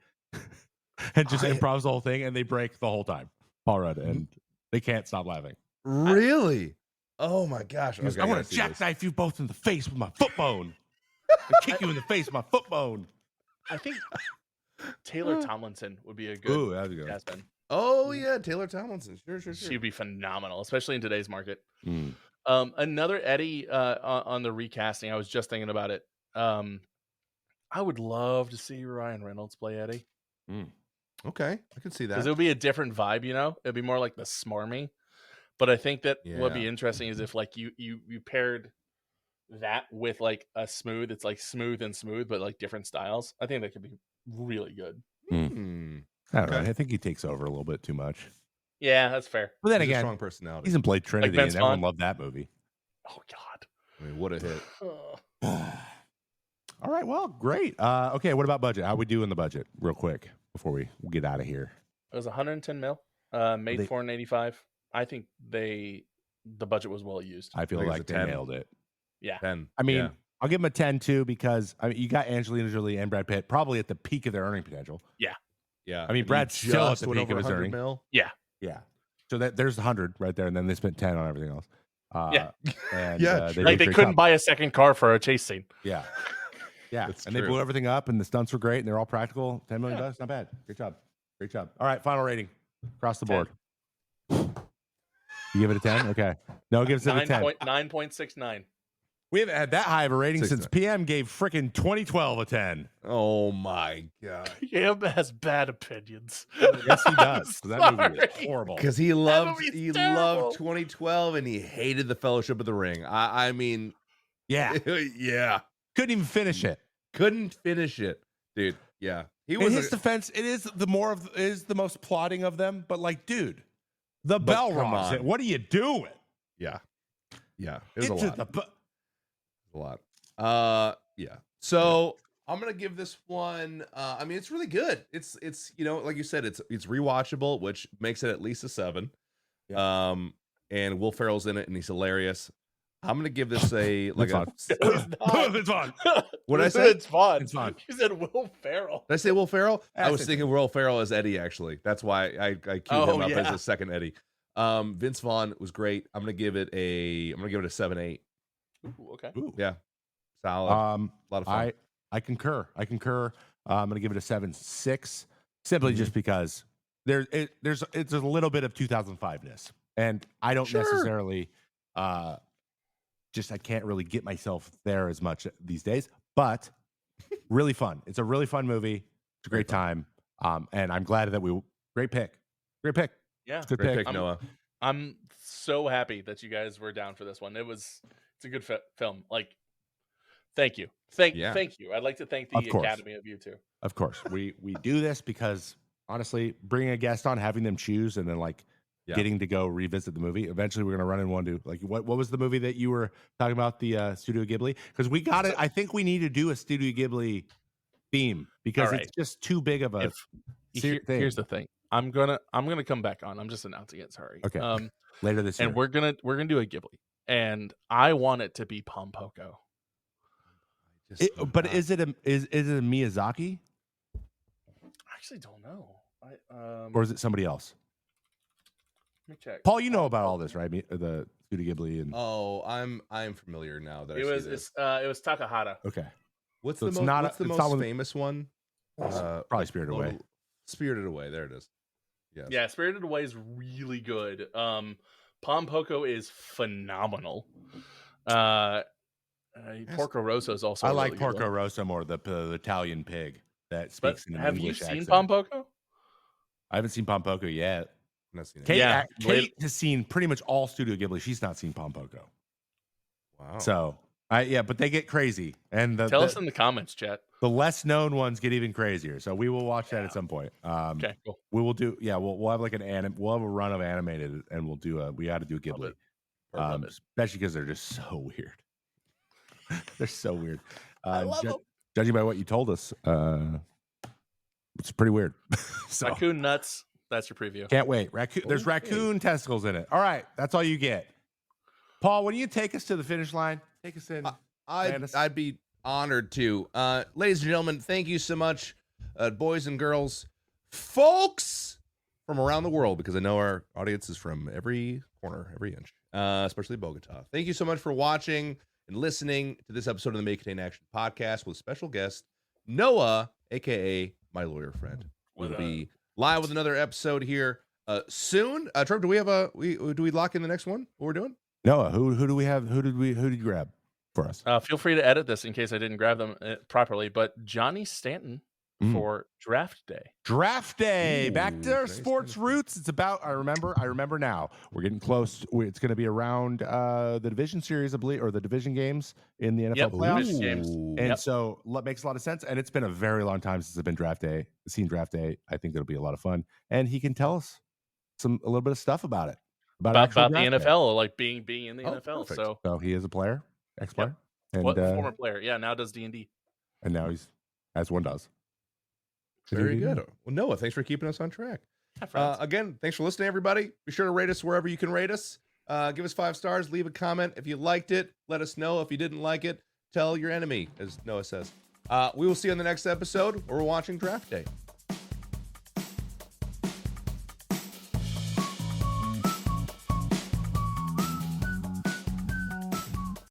S2: and just improvs the whole thing, and they break the whole time. Paul Rudd, and they can't stop laughing.
S1: Really? Oh my gosh!
S2: I want to jackknife you both in the face with my foot bone. I kick you in the face with my foot bone.
S3: I think Taylor Tomlinson would be a good
S2: Ooh, that'd be good.
S3: Jasmine.
S1: Oh yeah, Taylor Tomlinson. Sure.
S3: She'd be phenomenal, especially in today's market.
S2: Mm.
S3: Another Eddie on the recasting. I was just thinking about it. I would love to see Ryan Reynolds play Eddie.
S1: Okay, I can see that.
S3: Because it would be a different vibe, It'd be more like the smarmy. But I think that what'd be interesting is if like you paired that with like a smooth, it's like smooth and smooth, but like different styles. I think that could be really good.
S2: I don't know. I think he takes over a little bit too much.
S3: Yeah, that's fair.
S2: But then
S1: He's a
S2: again,
S1: strong personality.
S2: he's in Blade Trinity,
S3: Vince
S2: and everyone
S3: Vaughn.
S2: loved that movie.
S3: Oh God.
S1: I mean, what a hit.
S2: All right, well, great. Okay, what about budget? How we do in the budget, real quick, before we get out of here?
S3: It was 110 mil. Made 485. I think the budget was well used.
S2: I feel
S1: I think
S2: like
S1: it's a
S2: they
S1: 10.
S2: nailed it.
S3: Yeah.
S1: 10.
S2: I mean,
S1: Yeah.
S2: I'll give him a 10 too, because I mean, you got Angelina Jolie and Brad Pitt probably at the peak of their earning potential.
S1: Yeah.
S2: I mean,
S1: And
S2: Brad's
S1: he
S2: still at
S1: just
S2: the
S1: went
S2: peak of
S1: over
S2: his
S1: 100
S2: earning.
S1: mil.
S2: Yeah. So there's 100 right there, and then they spent 10 on everything else. And,
S1: Yeah,
S2: they
S1: true.
S3: Like
S2: did
S3: they
S2: a great
S3: couldn't
S2: job.
S3: buy a second car for a chase scene.
S2: Yeah.
S1: That's
S2: And they
S1: true.
S2: blew everything up, and the stunts were great, and they're all practical. $10 million, not bad. Great job. All right, final rating across the
S3: 10.
S2: board. You give it a 10? Okay. No, give it a 10.
S3: 9.69.
S2: We haven't had that high of a rating
S1: 6
S2: since PM gave frickin' 2012 a 10.
S1: Oh my god!
S3: Him has bad opinions.
S2: Yes, he does. That movie is
S3: Sorry.
S2: horrible.
S1: Because he
S3: movie's terrible.
S1: loved 2012 and he hated the Fellowship of the Ring. I mean,
S2: Yeah.
S1: yeah,
S2: Couldn't even finish it.
S1: couldn't finish it, dude. Yeah, he
S2: In
S1: was.
S2: his defense, it is the most plotting of them, but like, dude, the bell
S1: come
S2: robs
S1: on.
S2: it. What are you doing?
S1: yeah. It was a
S2: Into
S1: lot.
S2: the bu-
S1: A lot. Yeah. So I'm gonna give this one. I mean, it's really good. It's like you said, it's rewatchable, which makes it at least a 7. And Will Ferrell's in it, and he's hilarious. I'm gonna give this a like a.
S2: It's fun.
S1: What did I say?
S3: It's fun.
S2: It's fun.
S3: You said Will Ferrell.
S1: Did I say Will Ferrell? I was
S2: That's
S1: thinking Will Ferrell as Eddie. Actually, that's why I queued him up as a second Eddie. Vince Vaughn was great. I'm gonna give it a 7-8.
S3: Ooh, okay.
S2: Ooh.
S1: Yeah, solid. A lot of fun.
S2: I concur. I'm going to give it a 7.6, simply just because there's a little bit of 2005-ness, and I don't necessarily I can't really get myself there as much these days. But really fun. It's a really fun movie. It's a great time. And I'm glad that great pick.
S3: Yeah.
S2: Good
S1: Great
S2: pick.
S1: pick, Noah.
S3: I'm so happy that you guys were down for this one. It's a good film. Like, thank you. Thank you. I'd like to thank the
S2: Of course.
S3: Academy of you too.
S2: Of course, we do this because honestly, bringing a guest on, having them choose, and then like getting to go revisit the movie. Eventually, we're gonna run in one to like what was the movie that you were talking about, the Studio Ghibli? Because we got it. I think we need to do a Studio Ghibli theme because it's just too big of a thing.
S3: Here's the thing. I'm gonna come back on. I'm just announcing it. Sorry.
S2: Okay. Later this year,
S3: and we're gonna do a Ghibli, and I want it to be Pom Poko.
S2: But is it a Miyazaki?
S3: I actually don't know.
S2: Or is it somebody else?
S3: Let me check.
S2: Paul, you know about all this, right? The Studio Ghibli and
S1: I'm familiar now that
S3: it was Takahata.
S2: Okay.
S1: What's
S2: So
S1: the most famous one?
S2: Probably Spirited Away.
S1: Spirited Away. There it is. Yes.
S3: Yeah, Spirited Away is really good. Pom Poko is phenomenal. Porco Rosso is also.
S2: I like Porco Rosso more, the Italian pig that speaks in an English accent.
S3: Have you seen Pom Poko?
S2: I haven't seen Pom Poko yet.
S1: I'm not seen it.
S2: Kate has seen pretty much all Studio Ghibli. She's not seen Pom Poko.
S1: Wow.
S2: So, but they get crazy. And
S3: tell us in the comments, chat.
S2: The less known ones get even crazier. So we will watch that at some point.
S3: Okay, cool.
S2: We will do. Yeah, we'll have like we'll have a run of animated, and we'll do we got to do Ghibli, especially because they're just so weird. They're so weird.
S1: I love them.
S2: Judging by what you told us, it's pretty weird. So,
S3: Raccoon nuts. That's your preview.
S2: Can't wait. There's raccoon testicles in it. All right, that's all you get. Paul, when you take us to the finish line, take us in.
S1: I'd be honored to. Ladies and gentlemen, thank you so much, boys and girls, folks from around the world, because I know our audience is from every corner, every inch, especially Bogota. Thank you so much for watching and listening to this episode of the May Contain Action podcast with special guest Noah, aka my lawyer friend. We'll be live with another episode here soon. Trevor, do we have do we lock in the next one? What we're doing?
S2: Noah, who do we have? Who did you grab for us?
S3: Feel free to edit this in case I didn't grab them properly. But Johnny Stanton for Draft Day.
S2: Draft Day.
S1: Ooh,
S2: Back to our sports roots. It's about. I remember now. We're getting close. It's going to be around the division series, I believe, or the division games in the NFL playoffs.
S3: Games.
S2: And so that makes a lot of sense. And it's been a very long time since I've been seen Draft Day. I think it'll be a lot of fun. And he can tell us a little bit of stuff about it.
S3: About the NFL, like being in the NFL.
S2: Perfect.
S3: So
S2: he is a player, ex-player, and
S3: former player. Yeah, now does D&D.
S2: And now he's as one does.
S1: Very good. Well, Noah, thanks for keeping us on track. Again, thanks for listening, everybody. Be sure to rate us wherever you can rate us. Give us 5 stars. Leave a comment if you liked it. Let us know if you didn't like it. Tell your enemy, as Noah says. We will see you on the next episode where we're watching Draft Day.